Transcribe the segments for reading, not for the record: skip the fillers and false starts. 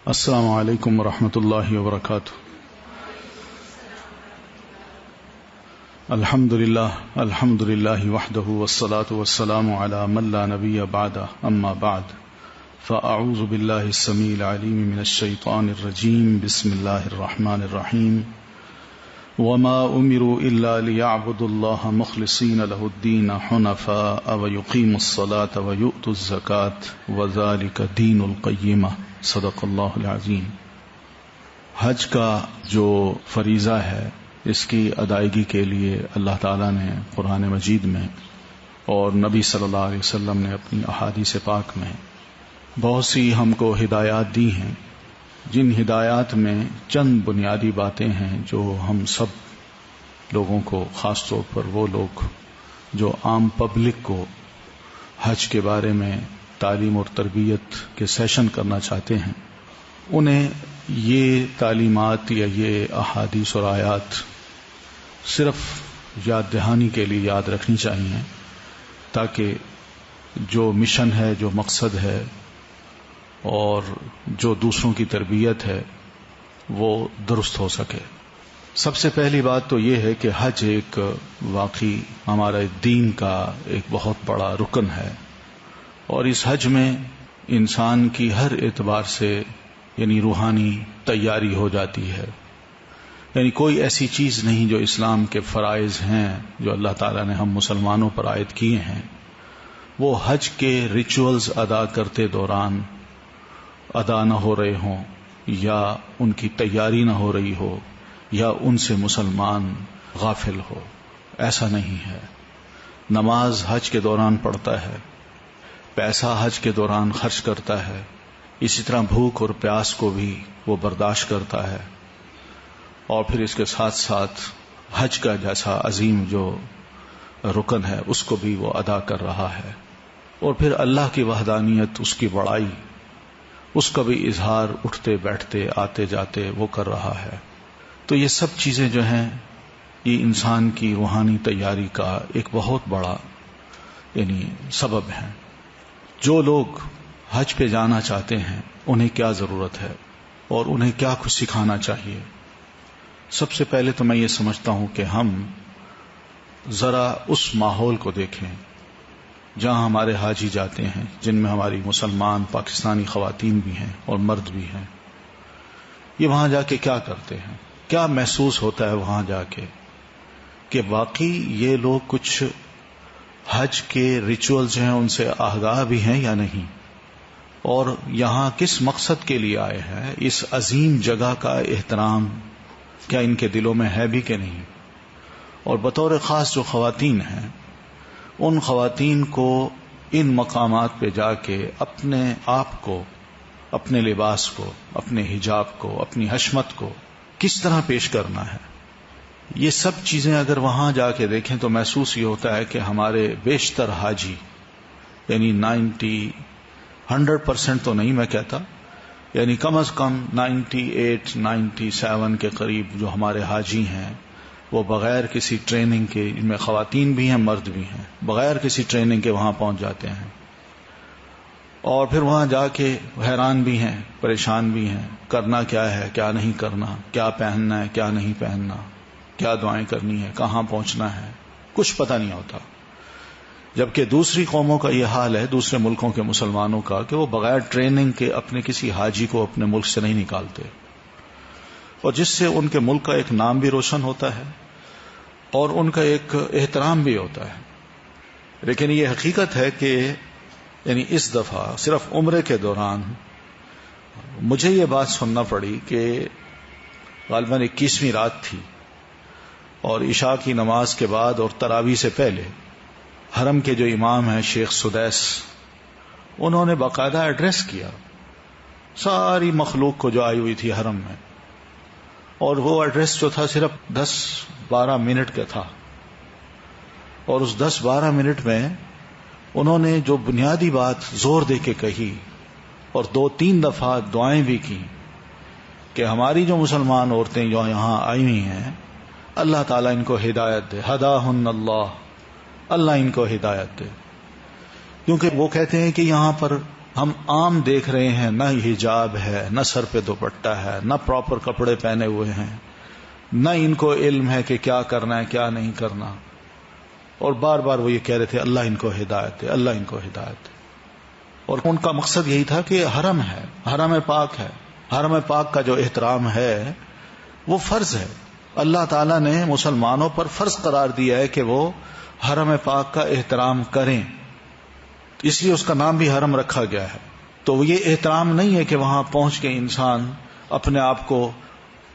السلام علیکم ورحمۃ اللہ وبرکاتہ۔ الحمد للہ وحدہ والصلاة والسلام علی من لا نبی بعدہ، اما بعد فاعوذ باللہ السمیع العلیم من الشیطان الرجیم، بسم اللہ الرحمن الرحیم۔ وما امروا الا ليعبدوا الله مخلصین له الدین حنفاء ويقیموا الصلاة ويؤتوا الزکاة وذلك دین القیمہ، صدق اللہ العظیم۔ حج کا جو فریضہ ہے اس کی ادائیگی کے لیے اللہ تعالیٰ نے قرآن مجید میں اور نبی صلی اللہ علیہ وسلم نے اپنی احادیث پاک میں بہت سی ہم کو ہدایات دی ہیں، جن ہدایات میں چند بنیادی باتیں ہیں جو ہم سب لوگوں کو، خاص طور پر وہ لوگ جو عام پبلک کو حج کے بارے میں تعلیم اور تربیت کے سیشن کرنا چاہتے ہیں، انہیں یہ تعلیمات یا یہ احادیث اور آیات صرف یاد دہانی کے لیے یاد رکھنی چاہیے، تاکہ جو مشن ہے، جو مقصد ہے اور جو دوسروں کی تربیت ہے وہ درست ہو سکے۔ سب سے پہلی بات تو یہ ہے کہ حج ایک واقعی ہمارے دین کا ایک بہت بڑا رکن ہے، اور اس حج میں انسان کی ہر اعتبار سے یعنی روحانی تیاری ہو جاتی ہے۔ یعنی کوئی ایسی چیز نہیں جو اسلام کے فرائض ہیں جو اللہ تعالیٰ نے ہم مسلمانوں پر عائد کیے ہیں، وہ حج کے ریچولز ادا کرتے دوران ادا نہ ہو رہے ہوں، یا ان کی تیاری نہ ہو رہی ہو، یا ان سے مسلمان غافل ہو۔ ایسا نہیں ہے۔ نماز حج کے دوران پڑھتا ہے، پیسہ حج کے دوران خرچ کرتا ہے، اسی طرح بھوک اور پیاس کو بھی وہ برداشت کرتا ہے، اور پھر اس کے ساتھ ساتھ حج کا جیسا عظیم جو رکن ہے اس کو بھی وہ ادا کر رہا ہے، اور پھر اللہ کی وحدانیت، اس کی بڑائی، اس کا بھی اظہار اٹھتے بیٹھتے آتے جاتے وہ کر رہا ہے۔ تو یہ سب چیزیں جو ہیں یہ انسان کی روحانی تیاری کا ایک بہت بڑا یعنی سبب ہے۔ جو لوگ حج پہ جانا چاہتے ہیں انہیں کیا ضرورت ہے اور انہیں کیا کچھ سکھانا چاہیے؟ سب سے پہلے تو میں یہ سمجھتا ہوں کہ ہم ذرا اس ماحول کو دیکھیں جہاں ہمارے حاجی جاتے ہیں، جن میں ہماری مسلمان پاکستانی خواتین بھی ہیں اور مرد بھی ہیں۔ یہ وہاں جا کے کیا کرتے ہیں، کیا محسوس ہوتا ہے وہاں جا کے کہ واقعی یہ لوگ کچھ حج کے ریچولز ہیں ان سے آگاہ بھی ہیں یا نہیں، اور یہاں کس مقصد کے لیے آئے ہیں، اس عظیم جگہ کا احترام کیا ان کے دلوں میں ہے بھی کہ نہیں۔ اور بطور خاص جو خواتین ہیں، ان خواتین کو ان مقامات پہ جا کے اپنے آپ کو، اپنے لباس کو، اپنے حجاب کو، اپنی حشمت کو کس طرح پیش کرنا ہے، یہ سب چیزیں اگر وہاں جا کے دیکھیں تو محسوس یہ ہوتا ہے کہ ہمارے بیشتر حاجی یعنی 100% تو نہیں میں کہتا، یعنی کم از کم 98 97 کے قریب جو ہمارے حاجی ہیں وہ بغیر کسی ٹریننگ کے، ان میں خواتین بھی ہیں مرد بھی ہیں، بغیر کسی ٹریننگ کے وہاں پہنچ جاتے ہیں، اور پھر وہاں جا کے حیران بھی ہیں، پریشان بھی ہیں، کرنا کیا ہے، کیا نہیں کرنا، کیا پہننا ہے، کیا نہیں پہننا، کیا دعائیں کرنی ہے، کہاں پہنچنا ہے، کچھ پتہ نہیں ہوتا۔ جبکہ دوسری قوموں کا یہ حال ہے، دوسرے ملکوں کے مسلمانوں کا، کہ وہ بغیر ٹریننگ کے اپنے کسی حاجی کو اپنے ملک سے نہیں نکالتے، اور جس سے ان کے ملک کا ایک نام بھی روشن ہوتا ہے اور ان کا ایک احترام بھی ہوتا ہے۔ لیکن یہ حقیقت ہے کہ یعنی اس دفعہ صرف عمرے کے دوران مجھے یہ بات سننا پڑی کہ غالباً 21ویں رات تھی، اور عشاء کی نماز کے بعد اور تراویح سے پہلے حرم کے جو امام ہیں شیخ سدیس، انہوں نے باقاعدہ ایڈریس کیا ساری مخلوق کو جو آئی ہوئی تھی حرم میں، اور وہ ایڈریس جو تھا صرف 10-12 منٹ کا تھا، اور اس 10-12 منٹ میں انہوں نے جو بنیادی بات زور دے کے کہی اور 2-3 دفعہ دعائیں بھی کی کہ ہماری جو مسلمان عورتیں جو یہاں آئی ہوئی ہیں، اللہ تعالیٰ ان کو ہدایت دے، ہداہن اللہ، اللہ ان کو ہدایت دے، کیونکہ وہ کہتے ہیں کہ یہاں پر ہم عام دیکھ رہے ہیں، نہ حجاب ہے، نہ سر پہ دوپٹہ ہے، نہ پراپر کپڑے پہنے ہوئے ہیں، نہ ان کو علم ہے کہ کیا کرنا ہے کیا نہیں کرنا، اور بار بار وہ یہ کہہ رہے تھے اللہ ان کو ہدایت دے، اللہ ان کو ہدایت دے. اور ان کا مقصد یہی تھا کہ حرم ہے، حرم پاک ہے، حرم پاک کا جو احترام ہے وہ فرض ہے. اللہ تعالیٰ نے مسلمانوں پر فرض قرار دیا ہے کہ وہ حرم پاک کا احترام کریں، اس لیے اس کا نام بھی حرم رکھا گیا ہے. تو یہ احترام نہیں ہے کہ وہاں پہنچ کے انسان اپنے آپ کو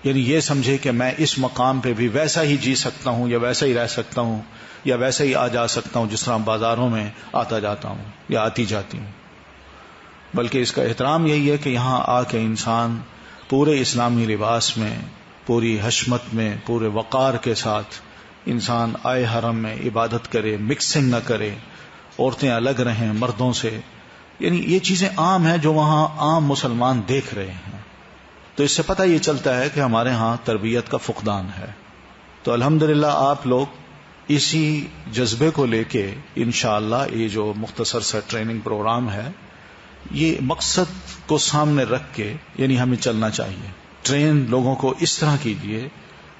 یعنی یہ سمجھے کہ میں اس مقام پہ بھی ویسا ہی جی سکتا ہوں یا ویسا ہی رہ سکتا ہوں یا ویسا ہی آ جا سکتا ہوں جس طرح بازاروں میں آتا جاتا ہوں یا آتی جاتی ہوں. بلکہ اس کا احترام یہی ہے کہ یہاں آ کے انسان پورے اسلامی لباس میں، پوری حشمت میں، پورے وقار کے ساتھ انسان آئے حرم میں عبادت کرے، مکسنگ نہ کرے، عورتیں الگ رہیں مردوں سے. یعنی یہ چیزیں عام ہیں جو وہاں عام مسلمان دیکھ رہے ہیں. تو اس سے پتہ یہ چلتا ہے کہ ہمارے ہاں تربیت کا فقدان ہے. تو الحمدللہ آپ لوگ اسی جذبے کو لے کے انشاءاللہ یہ جو مختصر سا ٹریننگ پروگرام ہے، یہ مقصد کو سامنے رکھ کے یعنی ہمیں چلنا چاہیے. ٹرین لوگوں کو اس طرح کیجیے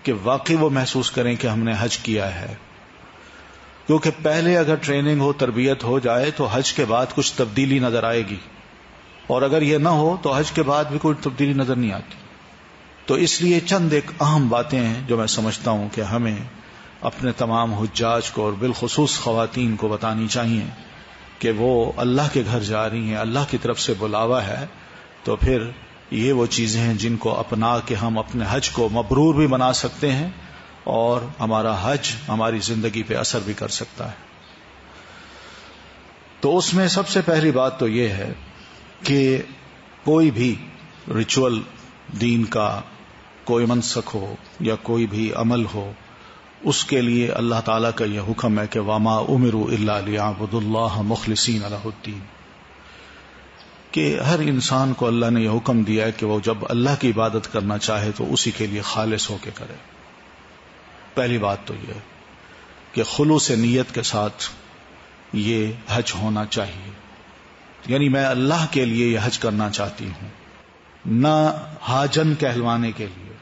کہ واقعی وہ محسوس کریں کہ ہم نے حج کیا ہے. کیونکہ پہلے اگر ٹریننگ ہو، تربیت ہو جائے تو حج کے بعد کچھ تبدیلی نظر آئے گی، اور اگر یہ نہ ہو تو حج کے بعد بھی کوئی تبدیلی نظر نہیں آتی. تو اس لیے چند ایک اہم باتیں ہیں جو میں سمجھتا ہوں کہ ہمیں اپنے تمام حجاج کو اور بالخصوص خواتین کو بتانی چاہیے کہ وہ اللہ کے گھر جا رہی ہیں، اللہ کی طرف سے بلاوا ہے. تو پھر یہ وہ چیزیں ہیں جن کو اپنا کے ہم اپنے حج کو مبرور بھی بنا سکتے ہیں اور ہمارا حج ہماری زندگی پہ اثر بھی کر سکتا ہے. تو اس میں سب سے پہلی بات تو یہ ہے کہ کوئی بھی ریچول دین کا کوئی منسک ہو یا کوئی بھی عمل ہو، اس کے لیے اللہ تعالیٰ کا یہ حکم ہے کہ وَمَا أُمِرُوا إِلَّا لِيَعْبُدُوا اللَّهَ مُخْلِصِينَ لَهُ الدِّينَ، کہ ہر انسان کو اللہ نے یہ حکم دیا ہے کہ وہ جب اللہ کی عبادت کرنا چاہے تو اسی کے لیے خالص ہو کے کرے. پہلی بات تو یہ ہے کہ خلوص نیت کے ساتھ یہ حج ہونا چاہیے. یعنی میں اللہ کے لیے یہ حج کرنا چاہتی ہوں، نہ حاجن کہلوانے کے لیے،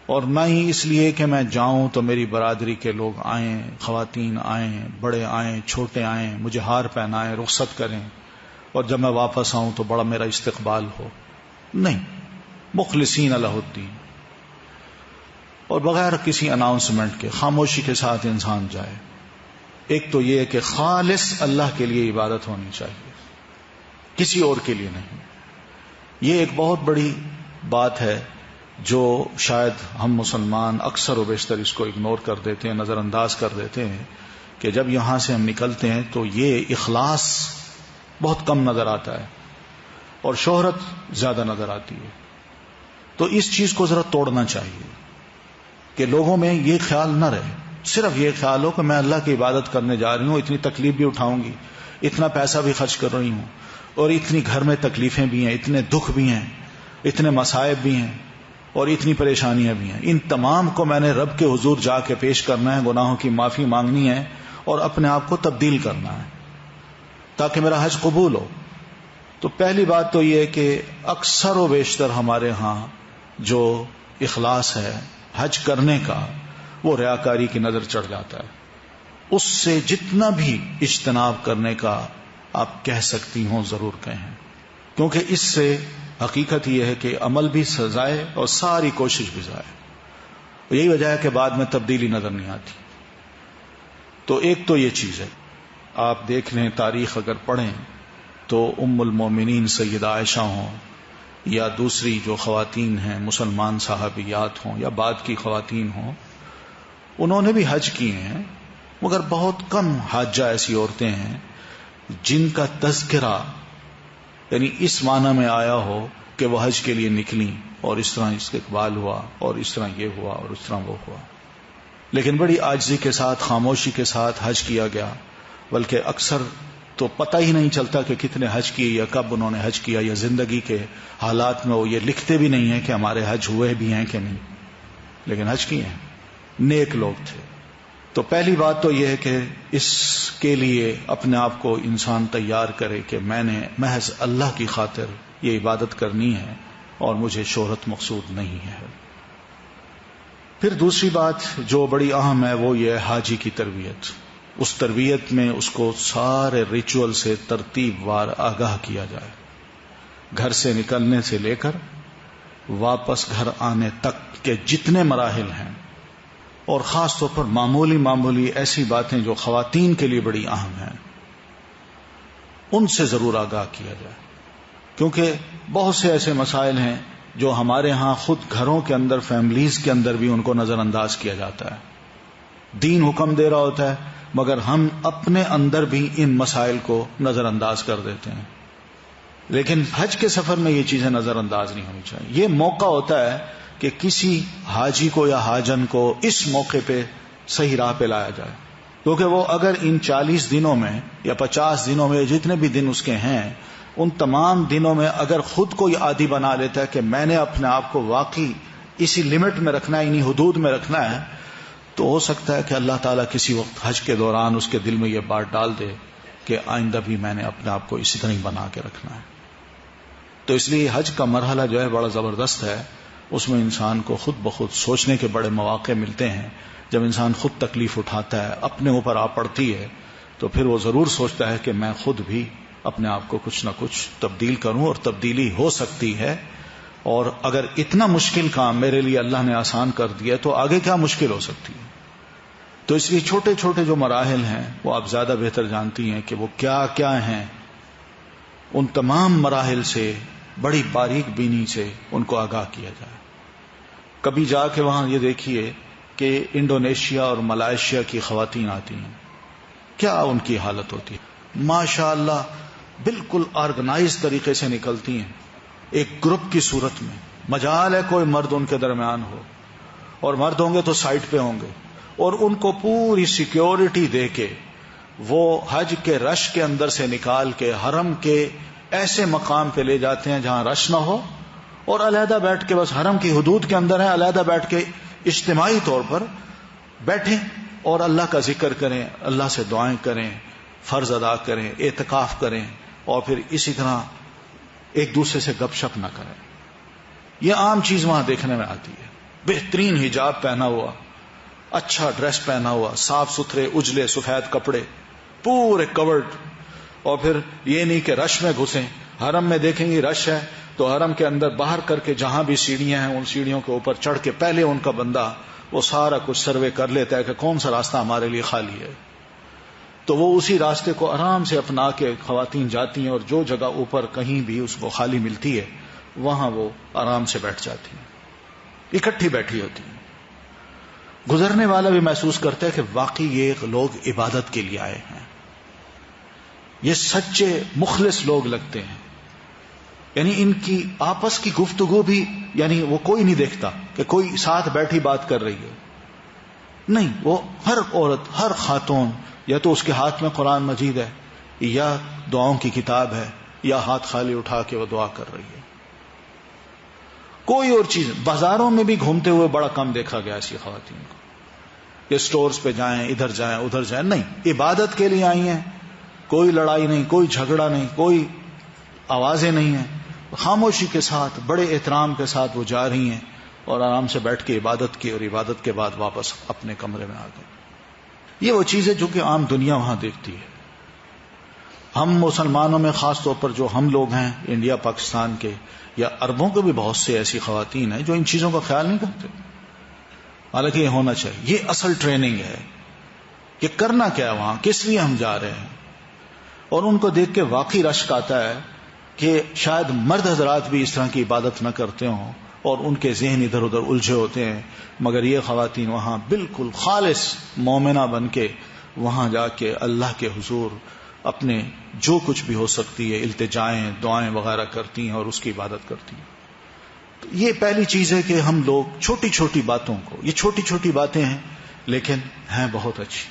اور نہ ہی اس لیے کہ میں جاؤں تو میری برادری کے لوگ آئیں، خواتین آئیں، بڑے آئیں، چھوٹے آئیں، مجھے ہار پہنائیں، رخصت کریں، اور جب میں واپس آؤں تو بڑا میرا استقبال ہو. نہیں، مخلصین لہ الدین، اور بغیر کسی اناؤنسمنٹ کے خاموشی کے ساتھ انسان جائے. ایک تو یہ کہ خالص اللہ کے لیے عبادت ہونی چاہیے، کسی اور کے لیے نہیں. یہ ایک بہت بڑی بات ہے جو شاید ہم مسلمان اکثر و بیشتر اس کو اگنور کر دیتے ہیں، نظر انداز کر دیتے ہیں، کہ جب یہاں سے ہم نکلتے ہیں تو یہ اخلاص بہت کم نظر آتا ہے اور شہرت زیادہ نظر آتی ہے. تو اس چیز کو ذرا توڑنا چاہیے کہ لوگوں میں یہ خیال نہ رہے، صرف یہ خیال ہو کہ میں اللہ کی عبادت کرنے جا رہی ہوں، اتنی تکلیف بھی اٹھاؤں گی، اتنا پیسہ بھی خرچ کر رہی ہوں، اور اتنی گھر میں تکلیفیں بھی ہیں، اتنے دکھ بھی ہیں، اتنے مصائب بھی ہیں، اور اتنی پریشانیاں بھی ہیں. ان تمام کو میں نے رب کے حضور جا کے پیش کرنا ہے، گناہوں کی معافی مانگنی ہے اور اپنے آپ کو تبدیل کرنا ہے تاکہ میرا حج قبول ہو. تو پہلی بات تو یہ کہ اکثر و بیشتر ہمارے ہاں جو اخلاص ہے حج کرنے کا وہ ریاکاری کی نظر چڑھ جاتا ہے. اس سے جتنا بھی اجتناب کرنے کا آپ کہہ سکتی ہوں ضرور کہیں، کیونکہ اس سے حقیقت یہ ہے کہ عمل بھی سزائے اور ساری کوشش بھی ضائع. یہی وجہ ہے کہ بعد میں تبدیلی نظر نہیں آتی. تو ایک تو یہ چیز ہے، آپ دیکھ لیں تاریخ اگر پڑھیں تو ام المومنین سیدہ عائشہ ہوں یا دوسری جو خواتین ہیں مسلمان صحابیات ہوں یا بعد کی خواتین ہوں، انہوں نے بھی حج کیے ہیں، مگر بہت کم حاجہ ایسی عورتیں ہیں جن کا تذکرہ یعنی اس معنی میں آیا ہو کہ وہ حج کے لیے نکلیں اور اس طرح استقبال ہوا اور اس طرح یہ ہوا اور اس طرح وہ ہوا. لیکن بڑی عاجزی کے ساتھ، خاموشی کے ساتھ حج کیا گیا، بلکہ اکثر تو پتہ ہی نہیں چلتا کہ کتنے حج کیے یا کب انہوں نے حج کیا، یا زندگی کے حالات میں وہ یہ لکھتے بھی نہیں ہیں کہ ہمارے حج ہوئے بھی ہیں کہ نہیں، لیکن حج کیے ہیں. نیک لوگ تھے، تو پہلی بات تو یہ ہے کہ اس کے لیے اپنے آپ کو انسان تیار کرے کہ میں نے محض اللہ کی خاطر یہ عبادت کرنی ہے اور مجھے شہرت مقصود نہیں ہے. پھر دوسری بات جو بڑی اہم ہے وہ یہ حاجی کی تربیت. اس تربیت میں اس کو سارے ریچول سے ترتیب وار آگاہ کیا جائے، گھر سے نکلنے سے لے کر واپس گھر آنے تک کے جتنے مراحل ہیں، اور خاص طور پر معمولی ایسی باتیں جو خواتین کے لیے بڑی اہم ہیں، ان سے ضرور آگاہ کیا جائے. کیونکہ بہت سے ایسے مسائل ہیں جو ہمارے ہاں خود گھروں کے اندر، فیملیز کے اندر بھی ان کو نظر انداز کیا جاتا ہے. دین حکم دے رہا ہوتا ہے مگر ہم اپنے اندر بھی ان مسائل کو نظر انداز کر دیتے ہیں. لیکن حج کے سفر میں یہ چیزیں نظر انداز نہیں ہونی چاہیے. یہ موقع ہوتا ہے کہ کسی حاجی کو یا حاجن کو اس موقع پہ صحیح راہ پہ لایا جائے، کیونکہ وہ اگر ان 40 دنوں میں یا 50 دنوں میں جتنے بھی دن اس کے ہیں، ان تمام دنوں میں اگر خود کو یہ عادی بنا لیتا ہے کہ میں نے اپنے آپ کو واقعی اسی لمٹ میں رکھنا ہے، انہی حدود میں رکھنا ہے، تو ہو سکتا ہے کہ اللہ تعالیٰ کسی وقت حج کے دوران اس کے دل میں یہ بات ڈال دے کہ آئندہ بھی میں نے اپنے آپ کو اسی طرح ہی بنا کے رکھنا ہے. تو اس لیے حج کا مرحلہ جو ہے بڑا زبردست ہے. اس میں انسان کو خود بخود سوچنے کے بڑے مواقع ملتے ہیں. جب انسان خود تکلیف اٹھاتا ہے، اپنے اوپر آ پڑتی ہے، تو پھر وہ ضرور سوچتا ہے کہ میں خود بھی اپنے آپ کو کچھ نہ کچھ تبدیل کروں، اور تبدیلی ہو سکتی ہے. اور اگر اتنا مشکل کام میرے لیے اللہ نے آسان کر دیا تو آگے کیا مشکل ہو سکتی ہے. تو اس لیے چھوٹے چھوٹے جو مراحل ہیں وہ آپ زیادہ بہتر جانتی ہیں کہ وہ کیا کیا ہیں. ان تمام مراحل سے بڑی باریک بینی سے ان کو آگاہ کیا جائے. کبھی جا کے وہاں یہ دیکھیے کہ انڈونیشیا اور ملائیشیا کی خواتین آتی ہیں، کیا ان کی حالت ہوتی ہے. ماشاء اللہ بالکل آرگنائز طریقے سے نکلتی ہیں، ایک گروپ کی صورت میں. مجال ہے کوئی مرد ان کے درمیان ہو، اور مرد ہوں گے تو سائٹ پہ ہوں گے، اور ان کو پوری سیکیورٹی دے کے وہ حج کے رش کے اندر سے نکال کے حرم کے ایسے مقام پہ لے جاتے ہیں جہاں رش نہ ہو، اور علیحدہ بیٹھ کے، بس حرم کی حدود کے اندر ہے، علیحدہ بیٹھ کے اجتماعی طور پر بیٹھیں اور اللہ کا ذکر کریں، اللہ سے دعائیں کریں، فرض ادا کریں، اعتکاف کریں، اور پھر اسی طرح ایک دوسرے سے گپ شپ نہ کریں. یہ عام چیز وہاں دیکھنے میں آتی ہے. بہترین حجاب پہنا ہوا، اچھا ڈریس پہنا ہوا، صاف ستھرے اجلے سفید کپڑے، پورے کورڈ. اور پھر یہ نہیں کہ رش میں گھسیں. حرم میں دیکھیں گے رش ہے تو حرم کے اندر باہر کر کے جہاں بھی سیڑھیاں ہیں ان سیڑھیوں کے اوپر چڑھ کے پہلے ان کا بندہ وہ سارا کچھ سروے کر لیتا ہے کہ کون سا راستہ ہمارے لیے خالی ہے. تو وہ اسی راستے کو آرام سے اپنا کے خواتین جاتی ہیں، اور جو جگہ اوپر کہیں بھی اس کو خالی ملتی ہے وہاں وہ آرام سے بیٹھ جاتی ہیں، اکٹھی بیٹھی ہوتی ہیں. گزرنے والا بھی محسوس کرتا ہے کہ واقعی یہ لوگ عبادت کے لیے آئے ہیں، یہ سچے مخلص لوگ لگتے ہیں. یعنی ان کی آپس کی گفتگو بھی، یعنی وہ کوئی نہیں دیکھتا کہ کوئی ساتھ بیٹھی بات کر رہی ہے، نہیں، وہ ہر عورت، ہر خاتون یا تو اس کے ہاتھ میں قرآن مجید ہے، یا دعاؤں کی کتاب ہے، یا ہاتھ خالی اٹھا کے وہ دعا کر رہی ہے. کوئی اور چیز. بازاروں میں بھی گھومتے ہوئے بڑا کم دیکھا گیا ایسی خواتین کو کہ سٹورز پہ جائیں، ادھر جائیں ادھر جائیں. نہیں، عبادت کے لیے آئی ہیں. کوئی لڑائی نہیں، کوئی جھگڑا نہیں، کوئی آوازیں نہیں ہیں. خاموشی کے ساتھ، بڑے احترام کے ساتھ وہ جا رہی ہیں اور آرام سے بیٹھ کے عبادت کی، اور عبادت کے بعد واپس اپنے کمرے میں آ گئے. یہ وہ چیز ہے جو کہ عام دنیا وہاں دیکھتی ہے. ہم مسلمانوں میں خاص طور پر جو ہم لوگ ہیں انڈیا پاکستان کے، یا عربوں کے بھی بہت سے ایسی خواتین ہیں جو ان چیزوں کا خیال نہیں کرتے. حالانکہ یہ ہونا چاہیے. یہ اصل ٹریننگ ہے کہ کرنا کیا ہے وہاں، کس لیے ہم جا رہے ہیں. اور ان کو دیکھ کے واقعی رشک آتا ہے کہ شاید مرد حضرات بھی اس طرح کی عبادت نہ کرتے ہوں اور ان کے ذہن ادھر ادھر الجھے ہوتے ہیں، مگر یہ خواتین وہاں بالکل خالص مومنہ بن کے وہاں جا کے اللہ کے حضور اپنے جو کچھ بھی ہو سکتی ہے التجائیں، دعائیں وغیرہ کرتی ہیں اور اس کی عبادت کرتی ہیں. تو یہ پہلی چیز ہے کہ ہم لوگ چھوٹی چھوٹی باتوں کو، یہ چھوٹی چھوٹی باتیں ہیں لیکن ہیں بہت اچھی،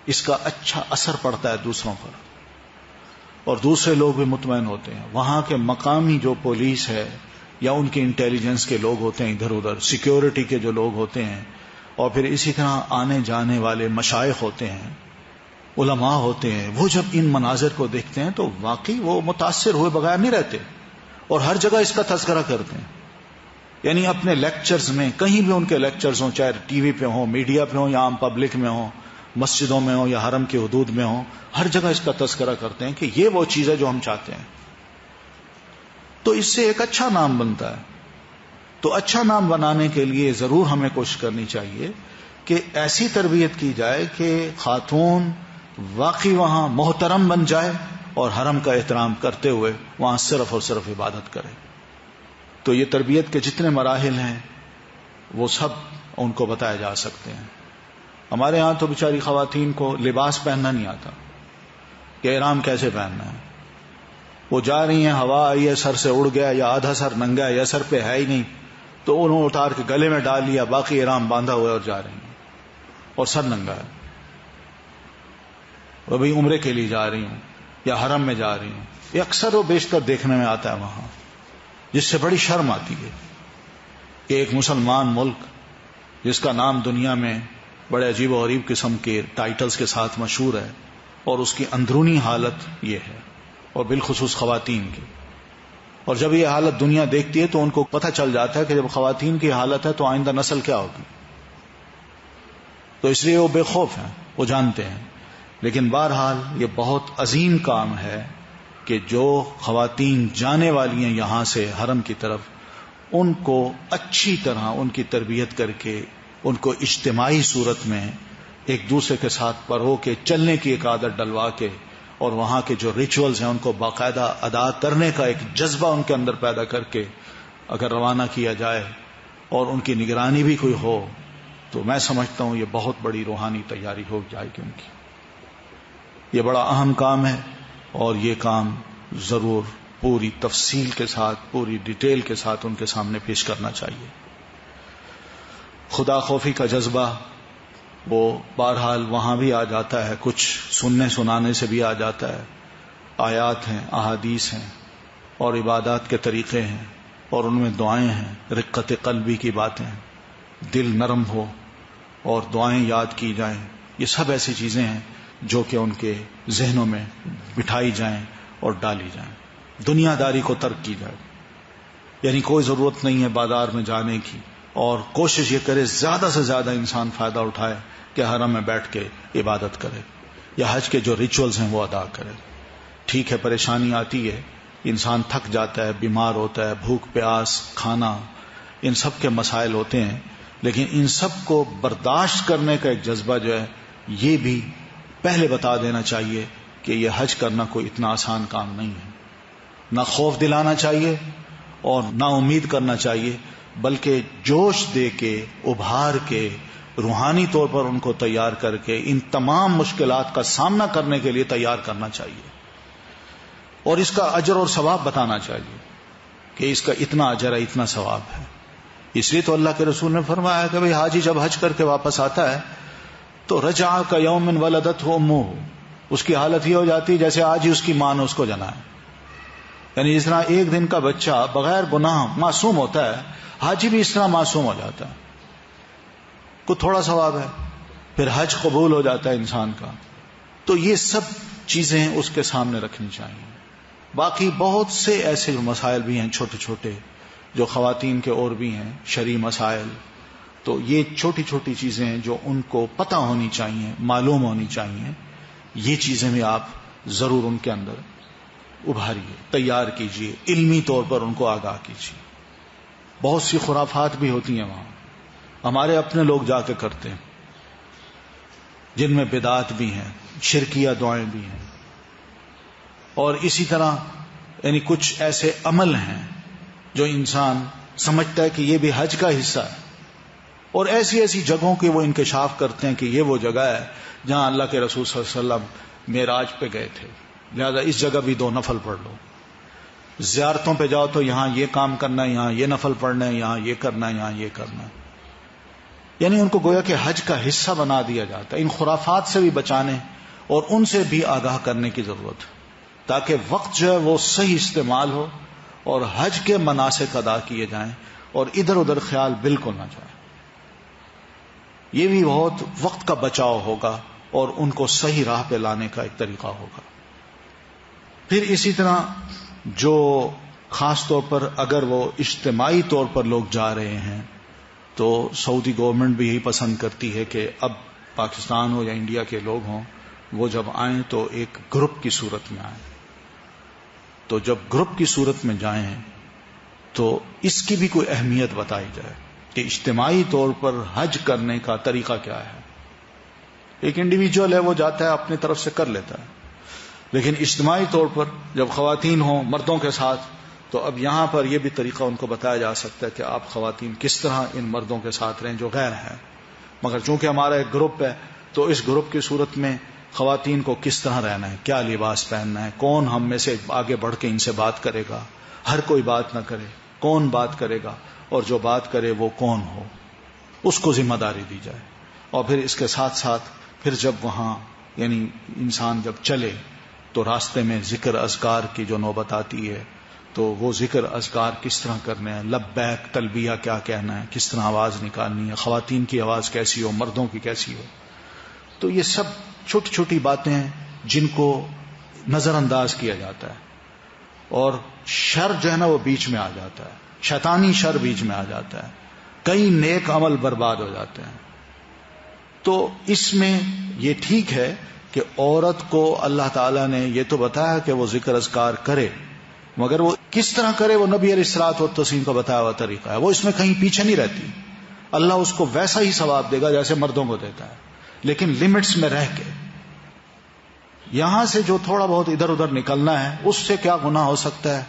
اس کا اچھا اثر پڑتا ہے دوسروں پر، اور دوسرے لوگ بھی مطمئن ہوتے ہیں. وہاں کے مقامی جو پولیس ہے یا ان کے انٹیلیجنس کے لوگ ہوتے ہیں، ادھر ادھر سیکیورٹی کے جو لوگ ہوتے ہیں، اور پھر اسی طرح آنے جانے والے مشائخ ہوتے ہیں، علماء ہوتے ہیں، وہ جب ان مناظر کو دیکھتے ہیں تو واقعی وہ متاثر ہوئے بغیر نہیں رہتے اور ہر جگہ اس کا تذکرہ کرتے ہیں. یعنی اپنے لیکچرز میں، کہیں بھی ان کے لیکچرز ہوں، چاہے ٹی وی پہ ہوں، میڈیا پہ ہوں، یا عام پبلک میں ہوں، مسجدوں میں ہوں یا حرم کی حدود میں ہوں، ہر جگہ اس کا تذکرہ کرتے ہیں کہ یہ وہ چیز ہے جو ہم چاہتے ہیں. تو اس سے ایک اچھا نام بنتا ہے. تو اچھا نام بنانے کے لیے ضرور ہمیں کوشش کرنی چاہیے کہ ایسی تربیت کی جائے کہ خاتون واقعی وہاں محترم بن جائے اور حرم کا احترام کرتے ہوئے وہاں صرف اور صرف عبادت کرے. تو یہ تربیت کے جتنے مراحل ہیں وہ سب ان کو بتایا جا سکتے ہیں. ہمارے ہاں تو بیچاری خواتین کو لباس پہننا نہیں آتا کہ احرام کیسے پہننا ہے. وہ جا رہی ہیں، ہوا آئی ہے، سر سے اڑ گیا یا آدھا سر ننگا ہے یا سر پہ ہے ہی نہیں، تو انہوں نے اتار کے گلے میں ڈال لیا، باقی احرام باندھا ہوا ہے اور جا رہی ہیں اور سر ننگا ہے. وہ بھی عمرے کے لیے جا رہی ہوں یا حرم میں جا رہی ہوں. یہ اکثر و بیشتر دیکھنے میں آتا ہے وہاں، جس سے بڑی شرم آتی ہے کہ ایک مسلمان ملک جس کا نام دنیا میں بڑے عجیب و غریب قسم کے ٹائٹلز کے ساتھ مشہور ہے، اور اس کی اندرونی حالت یہ ہے، اور بالخصوص خواتین کی. اور جب یہ حالت دنیا دیکھتی ہے تو ان کو پتہ چل جاتا ہے کہ جب خواتین کی حالت ہے تو آئندہ نسل کیا ہوگی. تو اس لیے وہ بے خوف ہیں، وہ جانتے ہیں. لیکن بہرحال یہ بہت عظیم کام ہے کہ جو خواتین جانے والی ہیں یہاں سے حرم کی طرف، ان کو اچھی طرح ان کی تربیت کر کے ان کو اجتماعی صورت میں ایک دوسرے کے ساتھ پرو کے چلنے کی ایک عادت ڈلوا کے، اور وہاں کے جو ریچولز ہیں ان کو باقاعدہ ادا کرنے کا ایک جذبہ ان کے اندر پیدا کر کے اگر روانہ کیا جائے اور ان کی نگرانی بھی کوئی ہو، تو میں سمجھتا ہوں یہ بہت بڑی روحانی تیاری ہو جائے گی ان کی. یہ بڑا اہم کام ہے اور یہ کام ضرور پوری تفصیل کے ساتھ، پوری ڈیٹیل کے ساتھ ان کے سامنے پیش کرنا چاہیے. خدا خوفی کا جذبہ وہ بہرحال وہاں بھی آ جاتا ہے، کچھ سننے سنانے سے بھی آ جاتا ہے. آیات ہیں، احادیث ہیں اور عبادات کے طریقے ہیں، اور ان میں دعائیں ہیں، رقت قلبی کی باتیں، دل نرم ہو اور دعائیں یاد کی جائیں. یہ سب ایسی چیزیں ہیں جو کہ ان کے ذہنوں میں بٹھائی جائیں اور ڈالی جائیں. دنیا داری کو ترک کی جائے. یعنی کوئی ضرورت نہیں ہے بازار میں جانے کی، اور کوشش یہ کرے زیادہ سے زیادہ انسان فائدہ اٹھائے کہ حرم میں بیٹھ کے عبادت کرے یا حج کے جو ریچولز ہیں وہ ادا کرے. ٹھیک ہے، پریشانی آتی ہے، انسان تھک جاتا ہے، بیمار ہوتا ہے، بھوک پیاس، کھانا، ان سب کے مسائل ہوتے ہیں، لیکن ان سب کو برداشت کرنے کا ایک جذبہ جو ہے یہ بھی پہلے بتا دینا چاہیے کہ یہ حج کرنا کوئی اتنا آسان کام نہیں ہے. نہ خوف دلانا چاہیے اور نہ امید کرنا چاہیے، بلکہ جوش دے کے، ابھار کے، روحانی طور پر ان کو تیار کر کے ان تمام مشکلات کا سامنا کرنے کے لیے تیار کرنا چاہیے، اور اس کا اجر اور ثواب بتانا چاہیے کہ اس کا اتنا اجر ہے، اتنا ثواب ہے. اس لیے تو اللہ کے رسول نے فرمایا کہ بھئی حاجی جب حج کر کے واپس آتا ہے تو رجع کا یوم ولدتہ امہ، اس کی حالت یہ ہو جاتی ہے جیسے آج ہی اس کی ماں نے اس کو جنا ہے. یعنی جس طرح ایک دن کا بچہ بغیر گناہ معصوم ہوتا ہے، حاجی بھی اس طرح معصوم ہو جاتا ہے. کو تھوڑا ثواب ہے، پھر حج قبول ہو جاتا ہے انسان کا. تو یہ سب چیزیں اس کے سامنے رکھنی چاہیے. باقی بہت سے ایسے مسائل بھی ہیں چھوٹے چھوٹے جو خواتین کے اور بھی ہیں، شرعی مسائل. تو یہ چھوٹی چھوٹی چیزیں ہیں جو ان کو پتہ ہونی چاہیے، معلوم ہونی چاہیے. یہ چیزیں بھی آپ ضرور ان کے اندر ابھاریے، تیار کیجیے، علمی طور پر ان کو آگاہ کیجیے. بہت سی خرافات بھی ہوتی ہیں وہاں، ہمارے اپنے لوگ جا کے کرتے ہیں، جن میں بدعات بھی ہیں، شرکیہ دعائیں بھی ہیں، اور اسی طرح یعنی کچھ ایسے عمل ہیں جو انسان سمجھتا ہے کہ یہ بھی حج کا حصہ ہے، اور ایسی ایسی جگہوں کے وہ انکشاف کرتے ہیں کہ یہ وہ جگہ ہے جہاں اللہ کے رسول صلی اللہ علیہ وسلم معراج پہ گئے تھے، لہذا اس جگہ بھی 2 نفل پڑھ لو. زیارتوں پہ جاؤ تو یہاں یہ کام کرنا ہے، یہاں یہ نفل پڑھنا ہے، یہاں یہ کرنا ہے، یہاں یہ کرنا ہے. یعنی ان کو گویا کہ حج کا حصہ بنا دیا جاتا ہے. ان خرافات سے بھی بچانے اور ان سے بھی آگاہ کرنے کی ضرورت ہے تاکہ وقت جو ہے وہ صحیح استعمال ہو اور حج کے مناسک ادا کیے جائیں اور ادھر ادھر خیال بالکل نہ جائے. یہ بھی بہت وقت کا بچاؤ ہوگا اور ان کو صحیح راہ پہ لانے کا ایک طریقہ ہوگا. پھر اسی طرح جو خاص طور پر اگر وہ اجتماعی طور پر لوگ جا رہے ہیں تو سعودی گورنمنٹ بھی یہی پسند کرتی ہے کہ اب پاکستان ہو یا انڈیا کے لوگ ہوں، وہ جب آئیں تو ایک گروپ کی صورت میں آئیں. تو جب گروپ کی صورت میں جائیں تو اس کی بھی کوئی اہمیت بتائی جائے کہ اجتماعی طور پر حج کرنے کا طریقہ کیا ہے. ایک انڈیویجول ہے وہ جاتا ہے اپنی طرف سے کر لیتا ہے، لیکن اجتماعی طور پر جب خواتین ہوں مردوں کے ساتھ تو اب یہاں پر یہ بھی طریقہ ان کو بتایا جا سکتا ہے کہ آپ خواتین کس طرح ان مردوں کے ساتھ رہیں جو غیر ہیں. مگر چونکہ ہمارا ایک گروپ ہے تو اس گروپ کی صورت میں خواتین کو کس طرح رہنا ہے، کیا لباس پہننا ہے، کون ہم میں سے آگے بڑھ کے ان سے بات کرے گا، ہر کوئی بات نہ کرے، کون بات کرے گا، اور جو بات کرے وہ کون ہو، اس کو ذمہ داری دی جائے. اور پھر اس کے ساتھ ساتھ پھر جب وہاں یعنی انسان جب چلے تو راستے میں ذکر اذکار کی جو نوبت آتی ہے تو وہ ذکر اذکار کس طرح کرنے ہیں، لبیک تلبیہ کیا کہنا ہے، کس طرح آواز نکالنی ہے، خواتین کی آواز کیسی ہو، مردوں کی کیسی ہو. تو یہ سب چھوٹی چھوٹی باتیں ہیں جن کو نظر انداز کیا جاتا ہے اور شر جو ہے نا وہ بیچ میں آ جاتا ہے، شیطانی شر بیچ میں آ جاتا ہے، کئی نیک عمل برباد ہو جاتے ہیں. تو اس میں یہ ٹھیک ہے کہ عورت کو اللہ تعالیٰ نے یہ تو بتایا کہ وہ ذکر اذکار کرے، مگر وہ کس طرح کرے وہ نبی علیہ الصلوۃ والتسلیم کا بتایا ہوا طریقہ ہے. وہ اس میں کہیں پیچھے نہیں رہتی. اللہ اس کو ویسا ہی ثواب دے گا جیسے مردوں کو دیتا ہے، لیکن لمٹس میں رہ کے. یہاں سے جو تھوڑا بہت ادھر ادھر نکلنا ہے اس سے کیا گناہ ہو سکتا ہے،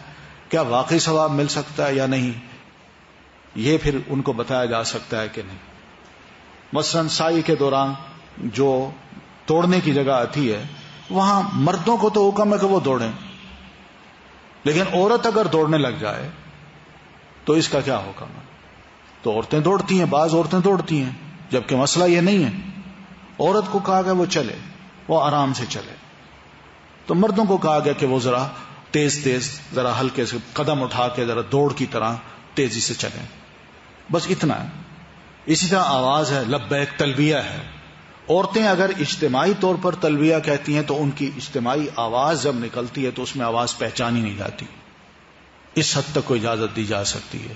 کیا واقعی ثواب مل سکتا ہے یا نہیں، یہ پھر ان کو بتایا جا سکتا ہے کہ نہیں. مثلا سائی کے دوران جو توڑنے کی جگہ آتی ہے وہاں مردوں کو تو حکم ہے کہ وہ دوڑیں، لیکن عورت اگر دوڑنے لگ جائے تو اس کا کیا حکم ہے؟ تو عورتیں دوڑتی ہیں، بعض عورتیں دوڑتی ہیں، جبکہ مسئلہ یہ نہیں ہے. عورت کو کہا گیا وہ چلے، وہ آرام سے چلے. تو مردوں کو کہا گیا کہ وہ ذرا تیز تیز، ذرا ہلکے سے قدم اٹھا کے ذرا دوڑ کی طرح تیزی سے چلیں. بس اتنا ہے. اسی طرح آواز ہے، لبیک تلبیہ ہے. عورتیں اگر اجتماعی طور پر تلبیہ کہتی ہیں تو ان کی اجتماعی آواز جب نکلتی ہے تو اس میں آواز پہچانی نہیں جاتی. اس حد تک کو اجازت دی جا سکتی ہے.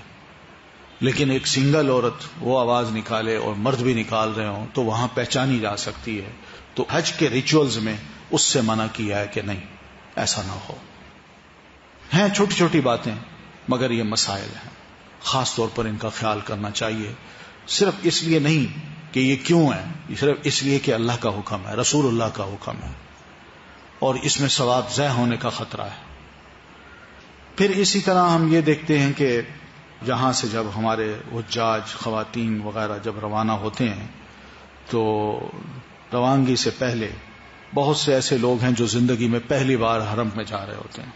لیکن ایک سنگل عورت وہ آواز نکالے اور مرد بھی نکال رہے ہوں تو وہاں پہچانی جا سکتی ہے. تو حج کے ریچولز میں اس سے منع کیا ہے کہ نہیں، ایسا نہ ہو. ہیں چھوٹی چھوٹی باتیں مگر یہ مسائل ہیں، خاص طور پر ان کا خیال کرنا چاہیے. صرف اس لیے نہیں کہ یہ کیوں ہے، صرف اس لیے کہ اللہ کا حکم ہے، رسول اللہ کا حکم ہے، اور اس میں ثواب ضائع ہونے کا خطرہ ہے. پھر اسی طرح ہم یہ دیکھتے ہیں کہ جہاں سے جب ہمارے حجاج خواتین وغیرہ جب روانہ ہوتے ہیں تو روانگی سے پہلے بہت سے ایسے لوگ ہیں جو زندگی میں پہلی بار حرم میں جا رہے ہوتے ہیں.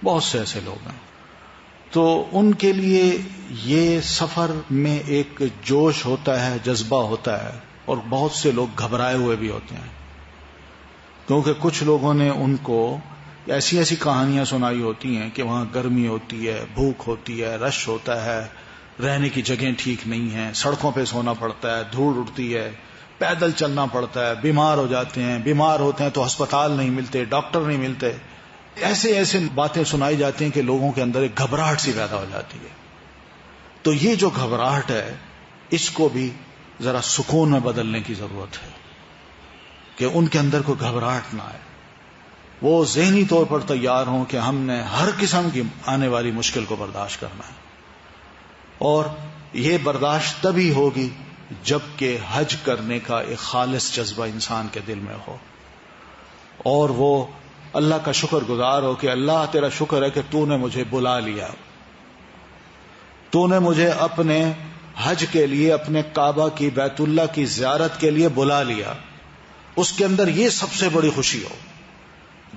بہت سے ایسے لوگ ہیں. تو ان کے لیے یہ سفر میں ایک جوش ہوتا ہے، جذبہ ہوتا ہے، اور بہت سے لوگ گھبرائے ہوئے بھی ہوتے ہیں، کیونکہ کچھ لوگوں نے ان کو ایسی ایسی کہانیاں سنائی ہوتی ہیں کہ وہاں گرمی ہوتی ہے، بھوک ہوتی ہے، رش ہوتا ہے، رہنے کی جگہیں ٹھیک نہیں ہیں، سڑکوں پہ سونا پڑتا ہے، دھوڑ اڑتی ہے، پیدل چلنا پڑتا ہے، بیمار ہو جاتے ہیں، بیمار ہوتے ہیں تو ہسپتال نہیں ملتے، ڈاکٹر نہیں ملتے. ایسے باتیں سنائی جاتی ہیں کہ لوگوں کے اندر ایک گھبراہٹ سی پیدا ہو جاتی ہے. تو یہ جو گھبراہٹ ہے اس کو بھی ذرا سکون میں بدلنے کی ضرورت ہے کہ ان کے اندر کوئی گھبراہٹ نہ آئے. وہ ذہنی طور پر تیار ہوں کہ ہم نے ہر قسم کی آنے والی مشکل کو برداشت کرنا ہے. اور یہ برداشت تبھی ہوگی جبکہ حج کرنے کا ایک خالص جذبہ انسان کے دل میں ہو اور وہ اللہ کا شکر گزار ہو کہ اللہ تیرا شکر ہے کہ تو نے مجھے بلا لیا، تو نے مجھے اپنے حج کے لیے، اپنے کعبہ کی، بیت اللہ کی زیارت کے لیے بلا لیا. اس کے اندر یہ سب سے بڑی خوشی ہو.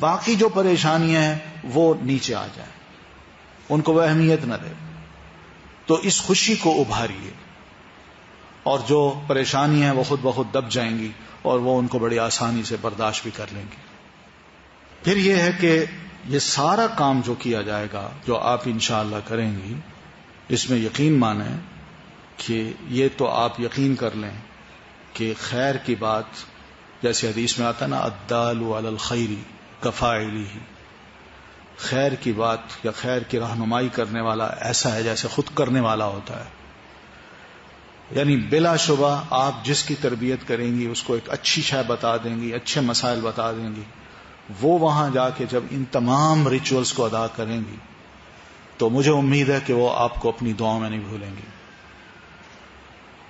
باقی جو پریشانیاں ہیں وہ نیچے آ جائیں، ان کو وہ اہمیت نہ دے. تو اس خوشی کو ابھاریے اور جو پریشانیاں ہیں وہ خود بخود دب جائیں گی اور وہ ان کو بڑی آسانی سے برداشت بھی کر لیں گی. پھر یہ ہے کہ یہ سارا کام جو کیا جائے گا، جو آپ انشاءاللہ کریں گی، اس میں یقین مانیں کہ یہ تو آپ یقین کر لیں کہ خیر کی بات، جیسے حدیث میں آتا ہے نا، الدال علی الخیر کفاعلہ، خیر کی بات یا خیر کی رہنمائی کرنے والا ایسا ہے جیسے خود کرنے والا ہوتا ہے. یعنی بلا شبہ آپ جس کی تربیت کریں گی اس کو ایک اچھی شے بتا دیں گی، اچھے مسائل بتا دیں گی، وہ وہاں جا کے جب ان تمام ریچولز کو ادا کریں گی تو مجھے امید ہے کہ وہ آپ کو اپنی دعاؤں میں نہیں بھولیں گی.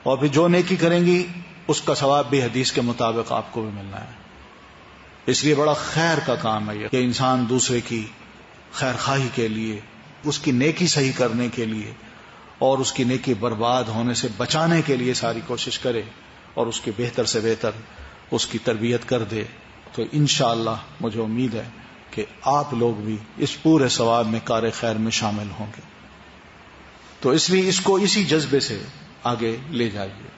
اور پھر جو نیکی کریں گی اس کا ثواب بھی حدیث کے مطابق آپ کو بھی ملنا ہے. اس لیے بڑا خیر کا کام ہے یہ کہ انسان دوسرے کی خیر خواہی کے لیے، اس کی نیکی صحیح کرنے کے لیے اور اس کی نیکی برباد ہونے سے بچانے کے لیے ساری کوشش کرے اور اس کی بہتر سے بہتر اس کی تربیت کر دے. تو انشاءاللہ مجھے امید ہے کہ آپ لوگ بھی اس پورے ثواب میں کار خیر میں شامل ہوں گے. تو اس لیے اس کو اسی جذبے سے آگے لے جائیے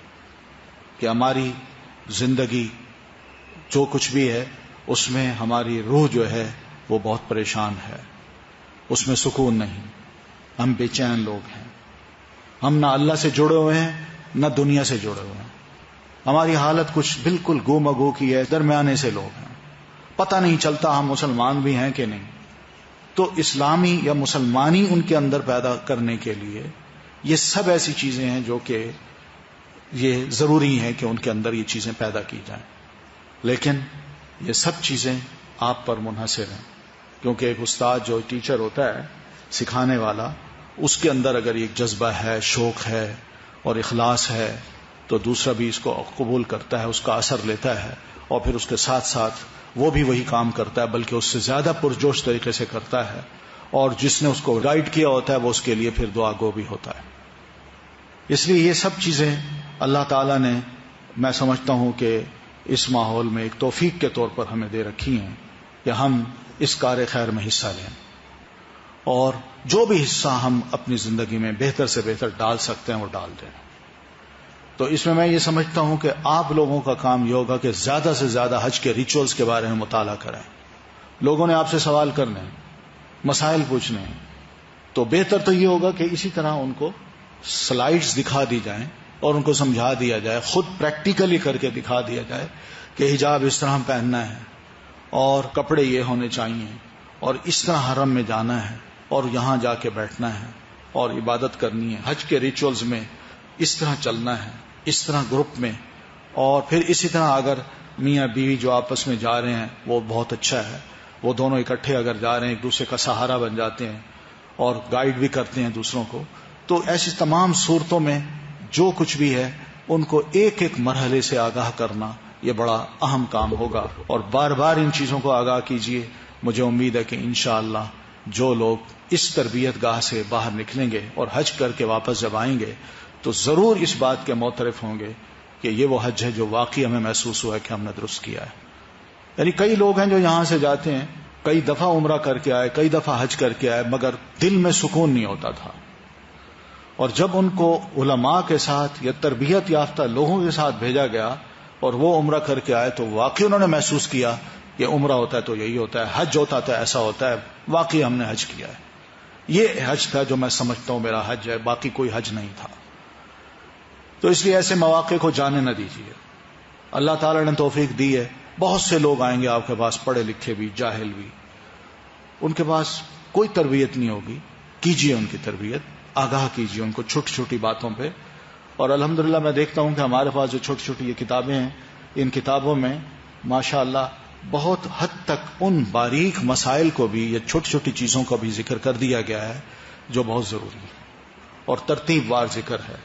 کہ ہماری زندگی جو کچھ بھی ہے اس میں ہماری روح جو ہے وہ بہت پریشان ہے، اس میں سکون نہیں، ہم بے چین لوگ ہیں، ہم نہ اللہ سے جڑے ہوئے ہیں نہ دنیا سے جڑے ہوئے ہیں، ہماری حالت کچھ بالکل گو مگو کی ہے، درمیانے سے لوگ ہیں، پتہ نہیں چلتا ہم مسلمان بھی ہیں کہ نہیں. تو اسلامی یا مسلمانی ان کے اندر پیدا کرنے کے لیے یہ سب ایسی چیزیں ہیں جو کہ یہ ضروری ہیں کہ ان کے اندر یہ چیزیں پیدا کی جائیں. لیکن یہ سب چیزیں آپ پر منحصر ہیں، کیونکہ ایک استاد جو ٹیچر ہوتا ہے، سکھانے والا، اس کے اندر اگر ایک جذبہ ہے، شوق ہے اور اخلاص ہے تو دوسرا بھی اس کو قبول کرتا ہے، اس کا اثر لیتا ہے اور پھر اس کے ساتھ ساتھ وہ بھی وہی کام کرتا ہے، بلکہ اس سے زیادہ پرجوش طریقے سے کرتا ہے، اور جس نے اس کو گائیڈ کیا ہوتا ہے وہ اس کے لیے پھر دعا گو بھی ہوتا ہے. اس لیے یہ سب چیزیں اللہ تعالیٰ نے، میں سمجھتا ہوں کہ اس ماحول میں ایک توفیق کے طور پر ہمیں دے رکھی ہیں کہ ہم اس کار خیر میں حصہ لیں، اور جو بھی حصہ ہم اپنی زندگی میں بہتر سے بہتر ڈال سکتے ہیں وہ ڈال دیں. تو اس میں یہ سمجھتا ہوں کہ آپ لوگوں کا کام یہ ہوگا کہ زیادہ سے زیادہ حج کے ریچولز کے بارے میں مطالعہ کریں. لوگوں نے آپ سے سوال کرنے ہیں، مسائل پوچھنے ہیں، تو بہتر تو یہ ہوگا کہ اسی طرح ان کو سلائیڈز دکھا دی جائیں اور ان کو سمجھا دیا جائے، خود پریکٹیکلی کر کے دکھا دیا جائے کہ حجاب اس طرح پہننا ہے اور کپڑے یہ ہونے چاہیے اور اس طرح حرم میں جانا ہے اور یہاں جا کے بیٹھنا ہے اور عبادت کرنی ہے، حج کے ریچولز میں اس طرح چلنا ہے، اس طرح گروپ میں. اور پھر اسی طرح اگر میاں بیوی جو آپس میں جا رہے ہیں وہ بہت اچھا ہے، وہ دونوں اکٹھے اگر جا رہے ہیں ایک دوسرے کا سہارا بن جاتے ہیں اور گائیڈ بھی کرتے ہیں دوسروں کو. تو ایسی تمام صورتوں میں جو کچھ بھی ہے ان کو ایک ایک مرحلے سے آگاہ کرنا یہ بڑا اہم کام ہوگا، اور بار بار ان چیزوں کو آگاہ کیجیے. مجھے امید ہے کہ انشاءاللہ جو لوگ اس تربیت گاہ سے باہر نکلیں گے اور حج کر کے واپس جب آئیں گے تو ضرور اس بات کے معترف ہوں گے کہ یہ وہ حج ہے جو واقعی ہمیں محسوس ہوا ہے کہ ہم نے درست کیا ہے. یعنی کئی لوگ ہیں جو یہاں سے جاتے ہیں، کئی دفعہ عمرہ کر کے آئے، کئی دفعہ حج کر کے آئے، مگر دل میں سکون نہیں ہوتا تھا. اور جب ان کو علماء کے ساتھ یا تربیت یافتہ لوگوں کے ساتھ بھیجا گیا اور وہ عمرہ کر کے آئے تو واقعی انہوں نے محسوس کیا کہ عمرہ ہوتا ہے تو یہی ہوتا ہے، حج ہوتا ہے ایسا ہوتا ہے، واقعی ہم نے حج کیا ہے. یہ حج تھا جو میں سمجھتا ہوں میرا حج ہے، باقی کوئی حج نہیں تھا. تو اس لیے ایسے مواقع کو جانے نہ دیجیے. اللہ تعالیٰ نے توفیق دی ہے، بہت سے لوگ آئیں گے آپ کے پاس، پڑھے لکھے بھی، جاہل بھی، ان کے پاس کوئی تربیت نہیں ہوگی. کیجیے ان کی تربیت، آگاہ کیجیے ان کو چھوٹی چھوٹی باتوں پہ. اور الحمدللہ میں دیکھتا ہوں کہ ہمارے پاس جو چھوٹی چھوٹی یہ کتابیں ہیں، ان کتابوں میں ماشاءاللہ بہت حد تک ان باریک مسائل کو بھی یا چھوٹی چھوٹی چیزوں کو بھی ذکر کر دیا گیا ہے جو بہت ضروری ہے اور ترتیب وار ذکر ہے.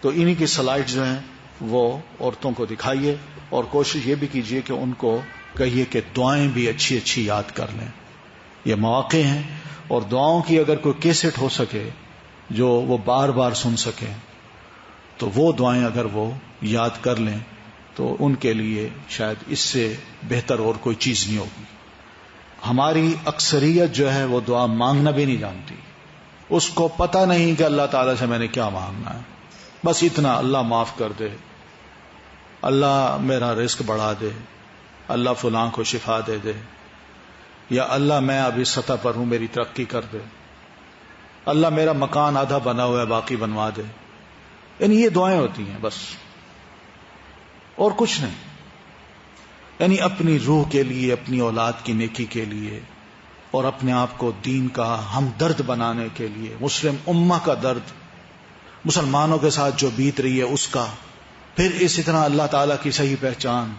تو انہی کی سلائیڈ جو ہیں وہ عورتوں کو دکھائیے اور کوشش یہ بھی کیجیے کہ ان کو کہیے کہ دعائیں بھی اچھی اچھی یاد کر لیں. یہ مواقع ہیں، اور دعاؤں کی اگر کوئی کیسٹ ہو سکے جو وہ بار بار سن سکیں تو وہ دعائیں اگر وہ یاد کر لیں تو ان کے لیے شاید اس سے بہتر اور کوئی چیز نہیں ہوگی. ہماری اکثریت جو ہے وہ دعا مانگنا بھی نہیں جانتی، اس کو پتہ نہیں کہ اللہ تعالیٰ سے میں نے کیا مانگنا ہے. بس اتنا، اللہ معاف کر دے، اللہ میرا رزق بڑھا دے، اللہ فلاں کو شفا دے دے، یا اللہ میں اب اس سطح پر ہوں میری ترقی کر دے، اللہ میرا مکان آدھا بنا ہوا ہے باقی بنوا دے. یعنی یہ دعائیں ہوتی ہیں بس. اور کچھ نہیں. یعنی اپنی روح کے لیے، اپنی اولاد کی نیکی کے لیے، اور اپنے آپ کو دین کا ہمدرد بنانے کے لیے، مسلم امہ کا درد، مسلمانوں کے ساتھ جو بیت رہی ہے اس کا، پھر اسی طرح اللہ تعالیٰ کی صحیح پہچان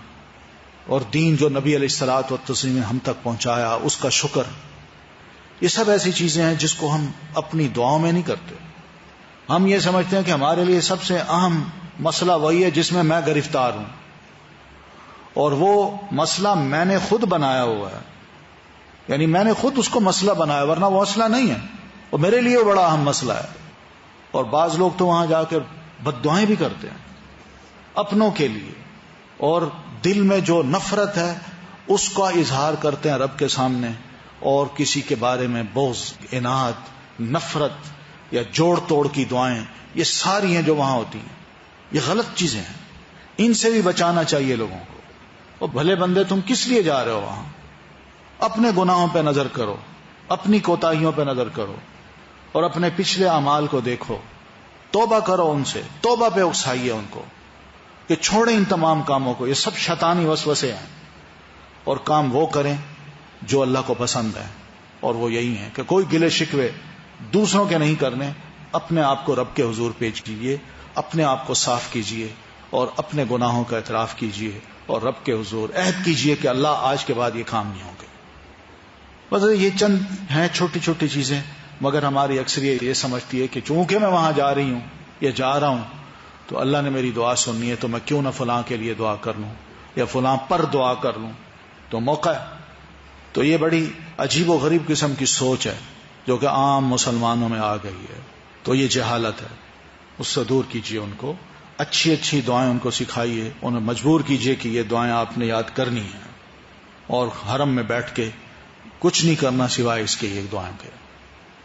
اور دین جو نبی علیہ الصلوۃ والتسلیم نے ہم تک پہنچایا اس کا شکر. یہ سب ایسی چیزیں ہیں جس کو ہم اپنی دعاؤں میں نہیں کرتے. ہم یہ سمجھتے ہیں کہ ہمارے لیے سب سے اہم مسئلہ وہی ہے جس میں میں گرفتار ہوں، اور وہ مسئلہ میں نے خود بنایا ہوا ہے. یعنی میں نے خود اس کو مسئلہ بنایا، ورنہ وہ مسئلہ نہیں ہے، اور میرے لیے وہ بڑا اہم مسئلہ ہے. اور بعض لوگ تو وہاں جا کر بد دعائیں بھی کرتے ہیں اپنوں کے لیے، اور دل میں جو نفرت ہے اس کا اظہار کرتے ہیں رب کے سامنے، اور کسی کے بارے میں بغض، اناد، نفرت یا جوڑ توڑ کی دعائیں، یہ ساری ہیں جو وہاں ہوتی ہیں. یہ غلط چیزیں ہیں، ان سے بھی بچانا چاہیے لوگوں کو. اور بھلے بندے تم کس لیے جا رہے ہو وہاں؟ اپنے گناہوں پہ نظر کرو، اپنی کوتاہیوں پہ نظر کرو، اور اپنے پچھلے اعمال کو دیکھو، توبہ کرو ان سے، توبہ پہ اکسائیے ان کو کہ چھوڑیں ان تمام کاموں کو. یہ سب شیطانی وسوسے ہیں، اور کام وہ کریں جو اللہ کو پسند ہے، اور وہ یہی ہیں کہ کوئی گلے شکوے دوسروں کے نہیں کرنے. اپنے آپ کو رب کے حضور پیش کیجیے، اپنے آپ کو صاف کیجیے، اور اپنے گناہوں کا اعتراف کیجیے، اور رب کے حضور عہد کیجیے کہ اللہ آج کے بعد یہ کام نہیں ہوں گے. بس یہ چند ہیں چھوٹی چھوٹی چیزیں، مگر ہماری اکثریت یہ سمجھتی ہے کہ چونکہ میں وہاں جا رہی ہوں یا جا رہا ہوں تو اللہ نے میری دعا سننی ہے، تو میں کیوں نہ فلاں کے لیے دعا کر لوں یا فلاں پر دعا کر لوں تو موقع ہے. تو یہ بڑی عجیب و غریب قسم کی سوچ ہے جو کہ عام مسلمانوں میں آ گئی ہے. تو یہ جہالت ہے، اس سے دور کیجیے ان کو. اچھی اچھی دعائیں ان کو سکھائیے، انہیں مجبور کیجیے کہ یہ دعائیں آپ نے یاد کرنی ہیں، اور حرم میں بیٹھ کے کچھ نہیں کرنا سوائے اس کے یہ دعائیں کے،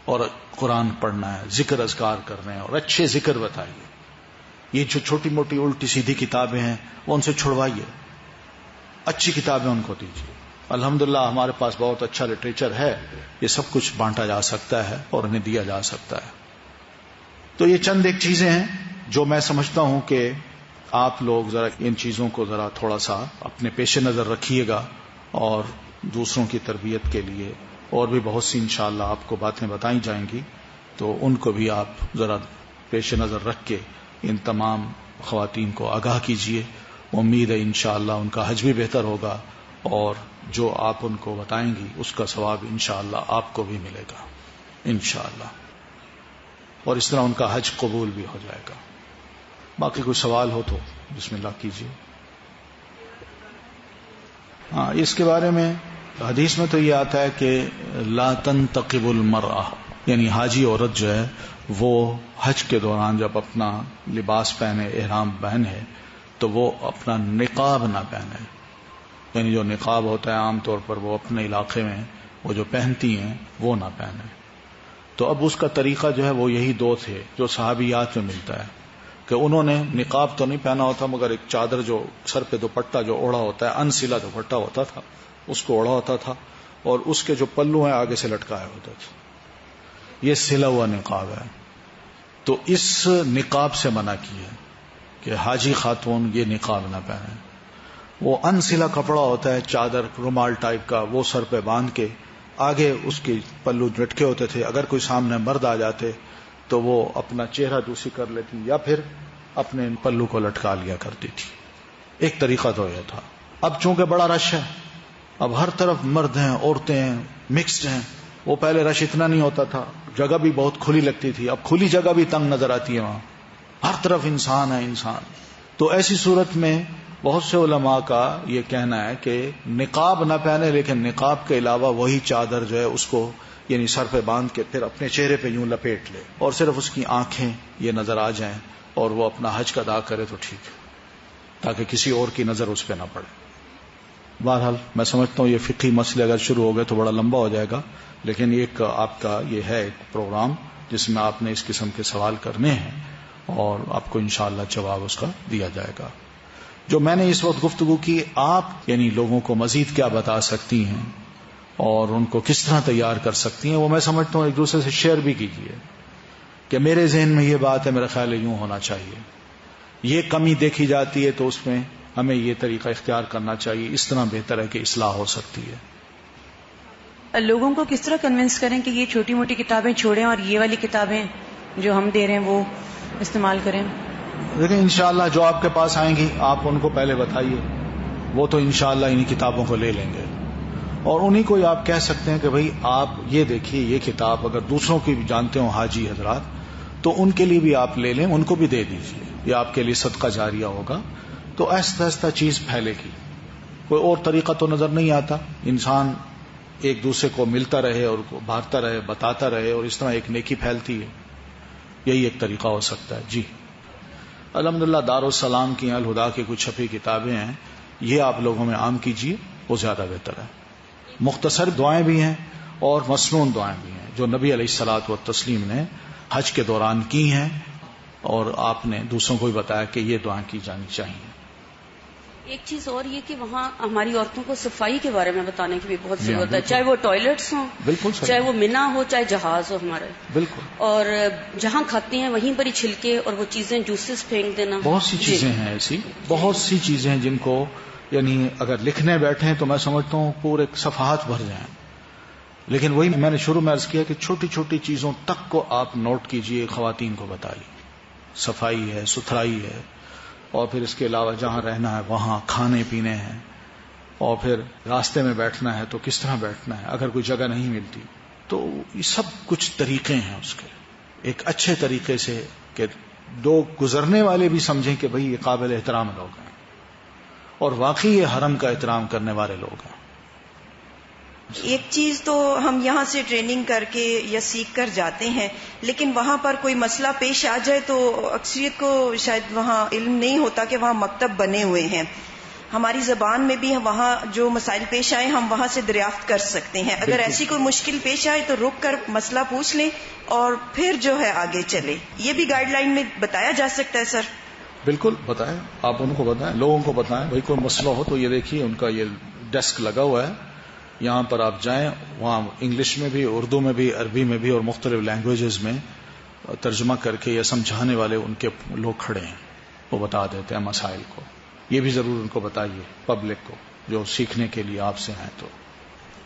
اور قرآن پڑھنا ہے، ذکر اذکار کرنے ہیں، اور اچھے ذکر بتائیے. یہ جو چھوٹی موٹی الٹی سیدھی کتابیں ہیں وہ ان سے چھڑوائیے، اچھی کتابیں ان کو دیجیے. الحمدللہ ہمارے پاس بہت اچھا لٹریچر ہے، یہ سب کچھ بانٹا جا سکتا ہے اور انہیں دیا جا سکتا ہے. تو یہ چند ایک چیزیں ہیں جو میں سمجھتا ہوں کہ آپ لوگ ذرا ان چیزوں کو ذرا تھوڑا سا اپنے پیش نظر رکھیے گا، اور دوسروں کی تربیت کے لیے اور بھی بہت سی انشاءاللہ آپ کو باتیں بتائی جائیں گی، تو ان کو بھی آپ ذرا پیش نظر رکھ کے ان تمام خواتین کو آگاہ کیجیے. امید ہے انشاءاللہ ان کا حج بھی بہتر ہوگا، اور جو آپ ان کو بتائیں گی اس کا ثواب انشاءاللہ آپ کو بھی ملے گا انشاءاللہ، اور اس طرح ان کا حج قبول بھی ہو جائے گا. باقی کوئی سوال ہو تو بسم اللہ کیجیے. ہاں، اس کے بارے میں حدیث میں تو یہ آتا ہے کہ لا تنتقب المرأة، یعنی حاجی عورت جو ہے وہ حج کے دوران جب اپنا لباس پہنے، احرام پہنے، تو وہ اپنا نقاب نہ پہنے. یعنی جو نقاب ہوتا ہے عام طور پر وہ اپنے علاقے میں وہ جو پہنتی ہیں وہ نہ پہنے. تو اب اس کا طریقہ جو ہے وہ یہی دو تھے جو صحابیات میں ملتا ہے کہ انہوں نے نقاب تو نہیں پہنا ہوتا، مگر ایک چادر جو سر پہ دوپٹہ جو اوڑھا ہوتا ہے، انسلا دوپٹہ ہوتا تھا، اس کو اوڑھا ہوتا تھا، اور اس کے جو پلو ہیں آگے سے لٹکائے ہوتے تھے. یہ سلا ہوا نقاب ہے. تو اس نقاب سے منع کی ہے کہ حاجی خاتون یہ نقاب نہ پہنے. وہ انسلا کپڑا ہوتا ہے، چادر رومال ٹائپ کا، وہ سر پہ باندھ کے آگے اس کے پلو لٹکے ہوتے تھے. اگر کوئی سامنے مرد آ جاتے تو وہ اپنا چہرہ دوسی کر لیتی یا پھر اپنے پلو کو لٹکا لیا کرتی تھی. ایک طریقہ تو یہ تھا. اب چونکہ بڑا رش ہے، اب ہر طرف مرد ہیں، عورتیں ہیں، مکسڈ ہیں. وہ پہلے رش اتنا نہیں ہوتا تھا، جگہ بھی بہت کھلی لگتی تھی، اب کھلی جگہ بھی تنگ نظر آتی ہے، وہاں ہر طرف انسان ہے انسان. تو ایسی صورت میں بہت سے علماء کا یہ کہنا ہے کہ نقاب نہ پہنے، لیکن نقاب کے علاوہ وہی چادر جو ہے اس کو یعنی سر پہ باندھ کے پھر اپنے چہرے پہ یوں لپیٹ لے، اور صرف اس کی آنکھیں یہ نظر آ جائیں، اور وہ اپنا حج کا ادا کرے تو ٹھیک ہے، تاکہ کسی اور کی نظر اس پہ نہ پڑے. بہرحال میں سمجھتا ہوں یہ فقہی مسئلے اگر شروع ہو گئے تو بڑا لمبا ہو جائے گا، لیکن ایک آپ کا یہ ہے ایک پروگرام جس میں آپ نے اس قسم کے سوال کرنے ہیں، اور آپ کو انشاءاللہ جواب اس کا دیا جائے گا. جو میں نے اس وقت گفتگو کی، آپ یعنی لوگوں کو مزید کیا بتا سکتی ہیں اور ان کو کس طرح تیار کر سکتی ہیں، وہ میں سمجھتا ہوں ایک دوسرے سے شیئر بھی کیجیے کہ میرے ذہن میں یہ بات ہے، میرا خیال ہے یوں ہونا چاہیے. یہ کمی دیکھی جاتی ہے تو اس میں ہمیں یہ طریقہ اختیار کرنا چاہیے، اس طرح بہتر ہے کہ اصلاح ہو سکتی ہے۔ لوگوں کو کس طرح کنونس کریں کہ یہ چھوٹی موٹی کتابیں چھوڑیں اور یہ والی کتابیں جو ہم دے رہے ہیں وہ استعمال کریں؟ لیکن انشاءاللہ جو آپ کے پاس آئیں گی آپ ان کو پہلے بتائیے، وہ تو انشاءاللہ انہی کتابوں کو لے لیں گے، اور انہی کو آپ کہہ سکتے ہیں کہ بھئی آپ یہ دیکھیے یہ کتاب اگر دوسروں کی بھی جانتے ہوں حاجی حضرات تو ان کے لیے بھی آپ لے لیں، ان کو بھی دے دیجیے، یہ آپ کے لیے صدقہ جاریہ ہوگا۔ تو آہستہ آہستہ چیز پھیلے گی، کوئی اور طریقہ تو نظر نہیں آتا، انسان ایک دوسرے کو ملتا رہے اور بانٹتا رہے، بتاتا رہے، اور اس طرح ایک نیکی پھیلتی ہے، یہی ایک طریقہ ہو سکتا ہے۔ جی الحمدللہ دارالسلام کی الہدا کی کچھ چھپی کتابیں ہیں، یہ آپ لوگوں میں عام کیجیے، وہ زیادہ بہتر ہے۔ مختصر دعائیں بھی ہیں اور مسنون دعائیں بھی ہیں جو نبی علیہ الصلوۃ والتسلیم نے حج کے دوران کی ہیں، اور آپ نے دوسروں کو بھی بتایا کہ یہ دعائیں کی جانی چاہیے۔ ایک چیز اور یہ کہ وہاں ہماری عورتوں کو صفائی کے بارے میں بتانے کی بھی بہت ضرورت ہے، چاہے وہ ٹوائلٹس ہوں، بالکل چاہے وہ منا ہو، چاہے جہاز ہو ہمارے، بالکل، اور جہاں کھاتے ہیں وہیں پر ہی چھلکے اور وہ چیزیں جوسز پھینک دینا، بہت سی چیزیں ہیں ایسی، بہت سی چیزیں ہیں جن کو یعنی اگر لکھنے بیٹھیں تو میں سمجھتا ہوں پورے صفحات بھر جائیں، لیکن وہی میں نے شروع میں عرض کیا کہ چھوٹی چھوٹی چیزوں تک کو آپ نوٹ کیجئے، خواتین کو بتائیے، صفائی ہے، ستھرائی ہے، اور پھر اس کے علاوہ جہاں رہنا ہے وہاں کھانے پینے ہیں، اور پھر راستے میں بیٹھنا ہے تو کس طرح بیٹھنا ہے، اگر کوئی جگہ نہیں ملتی تو یہ سب کچھ طریقے ہیں اس کے، ایک اچھے طریقے سے کہ دو گزرنے والے بھی سمجھیں کہ بھئی یہ قابل احترام لوگ ہیں اور واقعی یہ حرم کا احترام کرنے والے لوگ ہیں۔ ایک چیز تو ہم یہاں سے ٹریننگ کر کے یا سیکھ کر جاتے ہیں، لیکن وہاں پر کوئی مسئلہ پیش آ جائے تو اکثریت کو شاید وہاں علم نہیں ہوتا کہ وہاں مکتب بنے ہوئے ہیں، ہماری زبان میں بھی وہاں جو مسائل پیش آئے ہم وہاں سے دریافت کر سکتے ہیں۔ اگر ایسی کوئی مشکل پیش آئے تو رک کر مسئلہ پوچھ لیں اور پھر جو ہے آگے چلے، یہ بھی گائیڈ لائن میں بتایا جا سکتا ہے۔ سر بالکل بتائیں، آپ ان کو بتائیں، لوگوں کو بتائیں، بھائی کوئی مسئلہ ہو تو یہ دیکھیے ان کا یہ ڈیسک لگا ہوا ہے، یہاں پر آپ جائیں، وہاں انگلش میں بھی، اردو میں بھی، عربی میں بھی اور مختلف لینگویجز میں ترجمہ کر کے یا سمجھانے والے ان کے لوگ کھڑے ہیں، وہ بتا دیتے ہیں مسائل کو۔ یہ بھی ضرور ان کو بتائیے، پبلک کو جو سیکھنے کے لیے آپ سے ہیں تو۔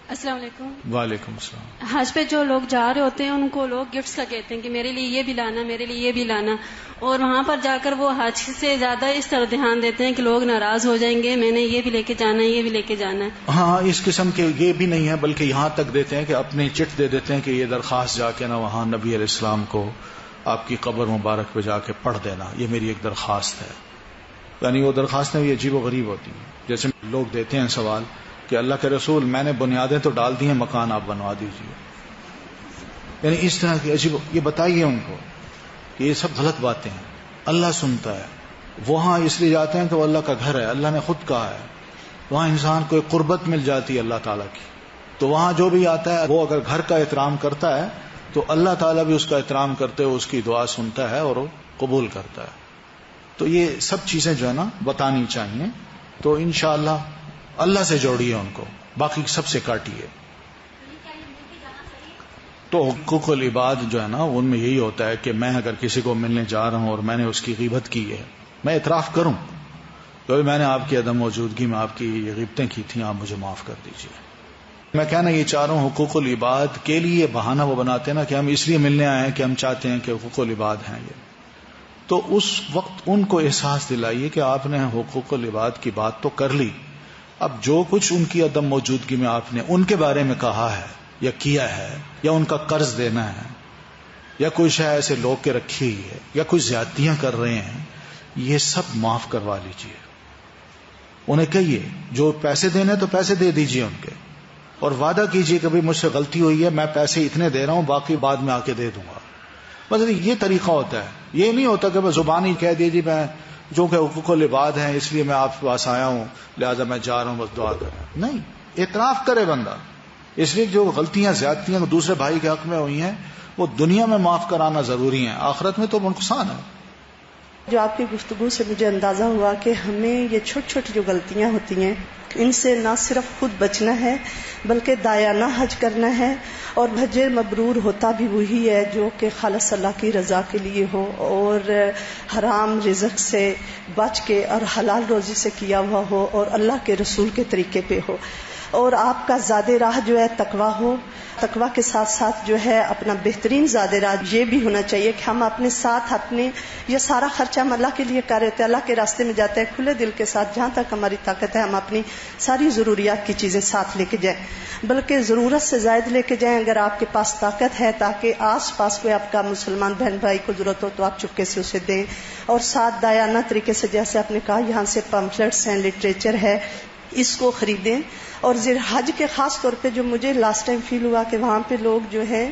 السلام علیکم۔ وعلیکم السلام۔ حج پہ جو لوگ جا رہے ہوتے ہیں ان کو لوگ گفٹس کا کہتے ہیں کہ میرے لیے یہ بھی لانا، میرے لیے یہ بھی لانا، اور وہاں پر جا کر وہ حج سے زیادہ اس طرح دھیان دیتے ہیں کہ لوگ ناراض ہو جائیں گے، میں نے یہ بھی لے کے جانا ہے، یہ بھی لے کے جانا ہے۔ ہاں، اس قسم کے یہ بھی نہیں ہے، بلکہ یہاں تک دیتے ہیں کہ اپنی چٹ دے دیتے ہیں کہ یہ درخواست جا کے نا وہاں نبی علیہ السلام کو آپ کی قبر مبارک پہ جا کے پڑھ دینا، یہ میری ایک درخواست ہے۔ یعنی وہ درخواستیں بھی عجیب و غریب ہوتی ہیں، جیسے لوگ دیتے ہیں سوال کہ اللہ کے رسول میں نے بنیادیں تو ڈال دی ہیں، مکان آپ بنوا دیجیے، یعنی اس طرح کی عجیب، یہ بتائیے ان کو کہ یہ سب غلط باتیں ہیں، اللہ سنتا ہے۔ وہاں اس لیے جاتے ہیں کہ وہ اللہ کا گھر ہے، اللہ نے خود کہا ہے وہاں انسان کو ایک قربت مل جاتی ہے اللہ تعالیٰ کی، تو وہاں جو بھی آتا ہے وہ اگر گھر کا احترام کرتا ہے تو اللہ تعالیٰ بھی اس کا احترام کرتے ہوئے اس کی دعا سنتا ہے اور وہ قبول کرتا ہے۔ تو یہ سب چیزیں جو ہے نا بتانی چاہیے، تو انشاءاللہ اللہ سے جوڑیے ان کو، باقی سب سے کاٹیے۔ تو حقوق العباد جو ہے نا ان میں یہی ہوتا ہے کہ میں اگر کسی کو ملنے جا رہا ہوں اور میں نے اس کی غیبت کی ہے، میں اعتراف کروں کہ میں نے آپ کی عدم موجودگی میں آپ کی یہ غیبتیں کی تھیں، آپ مجھے معاف کر دیجیے۔ میں کہنا یہ چاہ رہا ہوں حقوق العباد کے لیے بہانہ وہ بناتے ہیں نا کہ ہم اس لیے ملنے آئے ہیں کہ ہم چاہتے ہیں کہ حقوق العباد ہیں یہ، تو اس وقت ان کو احساس دلائیے کہ آپ نے حقوق العباد کی بات تو کر لی، اب جو کچھ ان کی عدم موجودگی میں آپ نے ان کے بارے میں کہا ہے یا کیا ہے، یا ان کا قرض دینا ہے، یا کوئی شے ایسے لوگ کے رکھی ہوئی ہے، یا کوئی زیادتیاں کر رہے ہیں، یہ سب معاف کروا لیجئے۔ انہیں کہیے جو پیسے دینے تو پیسے دے دیجئے ان کے، اور وعدہ کیجئے کہ بھئی مجھ سے غلطی ہوئی ہے، میں پیسے اتنے دے رہا ہوں، باقی بعد میں آ کے دے دوں گا۔ مطلب یہ طریقہ ہوتا ہے، یہ نہیں ہوتا کہ میں زبانی کہہ دیجیے میں جو کہ حقوق العباد ہیں اس لیے میں آپ کے پاس آیا ہوں لہذا میں جا رہا ہوں بس دعا کریں، نہیں، اعتراف کرے بندہ۔ اس لیے جو غلطیاں زیادتیاں دوسرے بھائی کے حق میں ہوئی ہیں وہ دنیا میں معاف کرانا ضروری ہیں، آخرت میں تو نقصان ہے۔ جو آپ کی گفتگو سے مجھے اندازہ ہوا کہ ہمیں یہ چھوٹی چھوٹی جو غلطیاں ہوتی ہیں ان سے نہ صرف خود بچنا ہے بلکہ دایانہ حج کرنا ہے، اور حج مبرور ہوتا بھی وہی ہے جو کہ خالص اللہ کی رضا کے لیے ہو اور حرام رزق سے بچ کے اور حلال روزی سے کیا ہوا ہو اور اللہ کے رسول کے طریقے پہ ہو، اور آپ کا زاد راہ جو ہے تقویٰ ہو۔ تقویٰ کے ساتھ ساتھ جو ہے اپنا بہترین زاد راہ یہ بھی ہونا چاہیے کہ ہم اپنے ساتھ اپنے یہ سارا خرچہ ہم اللہ کے لیے کر رہے تھے، اللہ کے راستے میں جاتے ہیں کھلے دل کے ساتھ، جہاں تک ہماری طاقت ہے ہم اپنی ساری ضروریات کی چیزیں ساتھ لے کے جائیں، بلکہ ضرورت سے زائد لے کے جائیں اگر آپ کے پاس طاقت ہے، تاکہ آس پاس کوئی آپ کا مسلمان بہن بھائی کو ضرورت ہو تو آپ چپکے سے اسے دیں، اور ساتھ دایانہ طریقے سے جیسے آپ نے کہا یہاں سے پمفلٹس ہیں، لٹریچر ہے، اس کو خریدیں۔ اور حج کے خاص طور پہ جو مجھے لاسٹ ٹائم فیل ہوا کہ وہاں پہ لوگ جو ہیں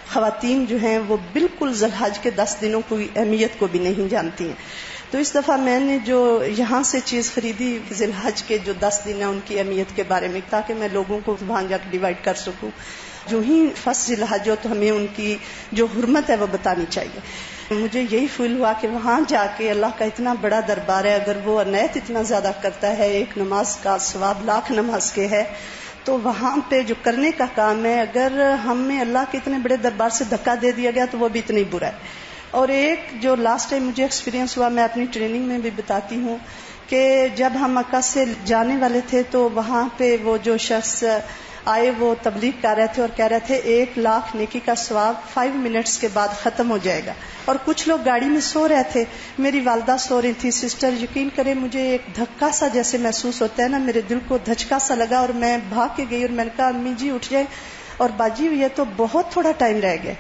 خواتین جو ہیں وہ بالکل ذی الحج کے 10 دنوں کی اہمیت کو بھی نہیں جانتی ہیں، تو اس دفعہ میں نے جو یہاں سے چیز خریدی ذی الحج کے جو 10 دن ہیں ان کی اہمیت کے بارے میں، تاکہ میں لوگوں کو وہاں جا کے ڈیوائڈ کر سکوں، جو ہی فرسٹ ذی الحج ہو تو ہمیں ان کی جو حرمت ہے وہ بتانی چاہیے۔ مجھے یہی فیل ہوا کہ وہاں جا کے اللہ کا اتنا بڑا دربار ہے، اگر وہ عنایت اتنا زیادہ کرتا ہے، ایک نماز کا ثواب 1,00,000 نماز کے ہے، تو وہاں پہ جو کرنے کا کام ہے اگر ہمیں اللہ کے اتنے بڑے دربار سے دھکا دے دیا گیا تو وہ بھی اتنی برا ہے۔ اور ایک جو لاسٹ ٹائم مجھے ایکسپیرینس ہوا، میں اپنی ٹریننگ میں بھی بتاتی ہوں کہ جب ہم مکہ سے جانے والے تھے تو وہاں پہ وہ جو شخص آئے وہ تبلیغ کر رہے تھے اور کہہ رہے تھے 1,00,000 نیکی کا ثواب 5 منٹس کے بعد ختم ہو جائے گا، اور کچھ لوگ گاڑی میں سو رہے تھے، میری والدہ سو رہی تھی۔ سسٹر یقین کرے مجھے ایک دھکا سا جیسے محسوس ہوتا ہے نا، میرے دل کو دھچکا سا لگا اور میں بھاگ کے گئی اور میں نے کہا امی جی اٹھ جائے، اور باجی یہ تو بہت تھوڑا ٹائم رہ گیا۔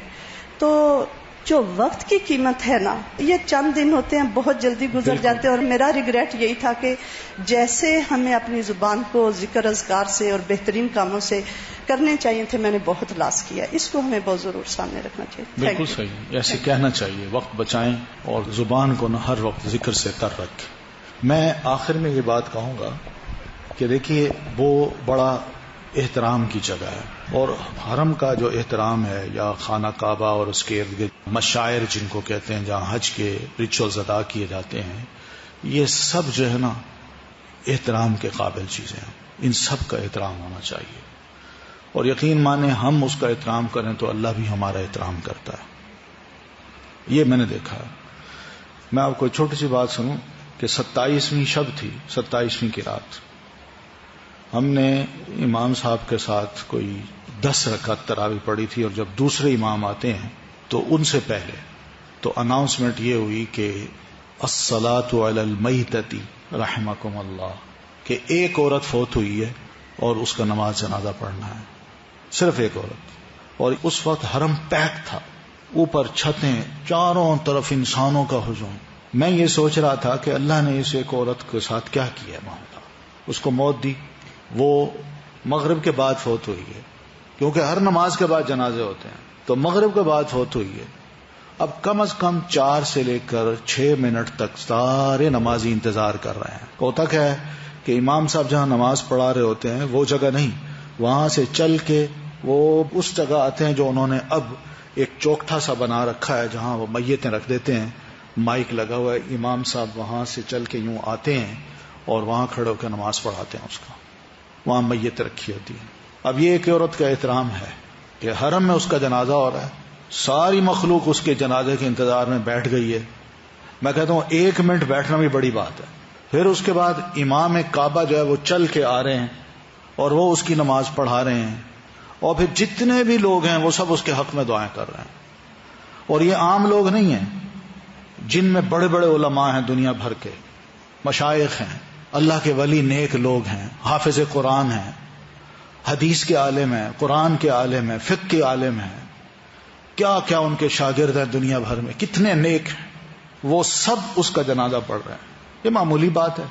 تو جو وقت کی قیمت ہے نا، یہ چند دن ہوتے ہیں بہت جلدی گزر جاتے ہیں، اور میرا ریگریٹ یہی تھا کہ جیسے ہمیں اپنی زبان کو ذکر اذکار سے اور بہترین کاموں سے کرنے چاہیے تھے میں نے بہت لاس کیا، اس کو ہمیں بہت ضرور سامنے رکھنا چاہیے۔ بالکل صحیح، ایسے کہنا چاہیے، وقت بچائیں اور زبان کو نہ ہر وقت ذکر سے تر رکھیں۔ میں آخر میں یہ بات کہوں گا کہ دیکھیے وہ بڑا احترام کی جگہ ہے، اور حرم کا جو احترام ہے یا خانہ کعبہ اور اس کے ارد گرد مشاعر جن کو کہتے ہیں جہاں حج کے ریچولز ادا کیے جاتے ہیں، یہ سب جو ہے نا احترام کے قابل چیزیں ہیں، ان سب کا احترام ہونا چاہیے، اور یقین مانیں ہم اس کا احترام کریں تو اللہ بھی ہمارا احترام کرتا ہے، یہ میں نے دیکھا ہے۔ میں آپ کو ایک چھوٹی سی بات سنوں کہ 27ویں شب تھی، 27ویں کی رات، ہم نے امام صاحب کے ساتھ کوئی 10 رکعت تراویح پڑھی تھی، اور جب دوسرے امام آتے ہیں تو ان سے پہلے تو اناؤنسمنٹ یہ ہوئی کہ الصلاۃ علی المیتۃ رحمکم اللہ، کہ ایک عورت فوت ہوئی ہے اور اس کا نماز جنازہ پڑھنا ہے، صرف ایک عورت، اور اس وقت حرم پیک تھا، اوپر چھتیں، چاروں طرف انسانوں کا ہجوم۔ میں یہ سوچ رہا تھا کہ اللہ نے اس ایک عورت کے ساتھ کیا کیا ہے، اس کو موت دی، وہ مغرب کے بعد فوت ہوئی ہے، کیونکہ ہر نماز کے بعد جنازے ہوتے ہیں، تو مغرب کے بعد فوت ہوئی ہے۔ اب کم از کم 4 سے لے کر 6 منٹ تک سارے نمازی انتظار کر رہے ہیں۔ ہوتا کیا ہے کہ امام صاحب جہاں نماز پڑھا رہے ہوتے ہیں وہ جگہ نہیں، وہاں سے چل کے وہ اس جگہ آتے ہیں جو انہوں نے اب ایک چوکٹا سا بنا رکھا ہے جہاں وہ میتیں رکھ دیتے ہیں، مائک لگا ہوا ہے، امام صاحب وہاں سے چل کے یوں آتے ہیں اور وہاں کھڑے ہو کے نماز پڑھاتے ہیں، اس کا وہاں میت رکھی ہوتی ہے۔ اب یہ ایک عورت کا احترام ہے کہ حرم میں اس کا جنازہ ہو رہا ہے، ساری مخلوق اس کے جنازے کے انتظار میں بیٹھ گئی ہے۔ میں کہتا ہوں 1 منٹ بیٹھنا بھی بڑی بات ہے۔ پھر اس کے بعد امام کعبہ جو ہے وہ چل کے آ رہے ہیں اور وہ اس کی نماز پڑھا رہے ہیں، اور پھر جتنے بھی لوگ ہیں وہ سب اس کے حق میں دعائیں کر رہے ہیں، اور یہ عام لوگ نہیں ہیں، جن میں بڑے بڑے علماء ہیں دنیا بھر کے، مشائخ ہیں، اللہ کے ولی نیک لوگ ہیں، حافظ قرآن ہیں، حدیث کے عالم ہیں، قرآن کے عالم ہیں، فقہ کے عالم ہیں، کیا کیا ان کے شاگرد ہیں دنیا بھر میں، کتنے نیک ہیں، وہ سب اس کا جنازہ پڑھ رہے ہیں۔ یہ معمولی بات ہے،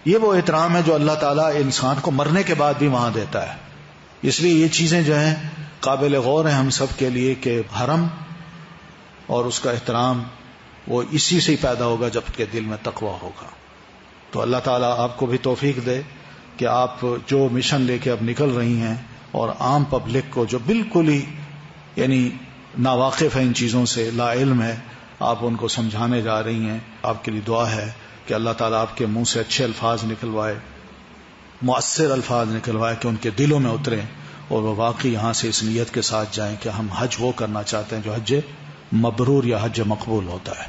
یہ وہ احترام ہے جو اللہ تعالیٰ انسان کو مرنے کے بعد بھی وہاں دیتا ہے۔ اس لیے یہ چیزیں جو ہیں قابل غور ہیں ہم سب کے لیے کہ حرم اور اس کا احترام وہ اسی سے ہی پیدا ہوگا جب کہ دل میں تقویٰ ہوگا۔ تو اللہ تعالیٰ آپ کو بھی توفیق دے کہ آپ جو مشن لے کے اب نکل رہی ہیں اور عام پبلک کو جو بالکل ہی یعنی ناواقف ہے ان چیزوں سے، لا علم ہے، آپ ان کو سمجھانے جا رہی ہیں. آپ کے لیے دعا ہے کہ اللہ تعالیٰ آپ کے منہ سے اچھے الفاظ نکلوائے، مؤثر الفاظ نکلوائے کہ ان کے دلوں میں اتریں اور وہ واقعی یہاں سے اس نیت کے ساتھ جائیں کہ ہم حج وہ کرنا چاہتے ہیں جو حج مبرور یا حج مقبول ہوتا ہے.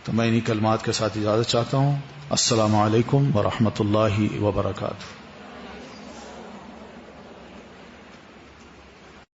تو میں انہی کلمات کے ساتھ اجازت چاہتا ہوں. السلام علیکم ورحمۃ اللہ وبرکاتہ.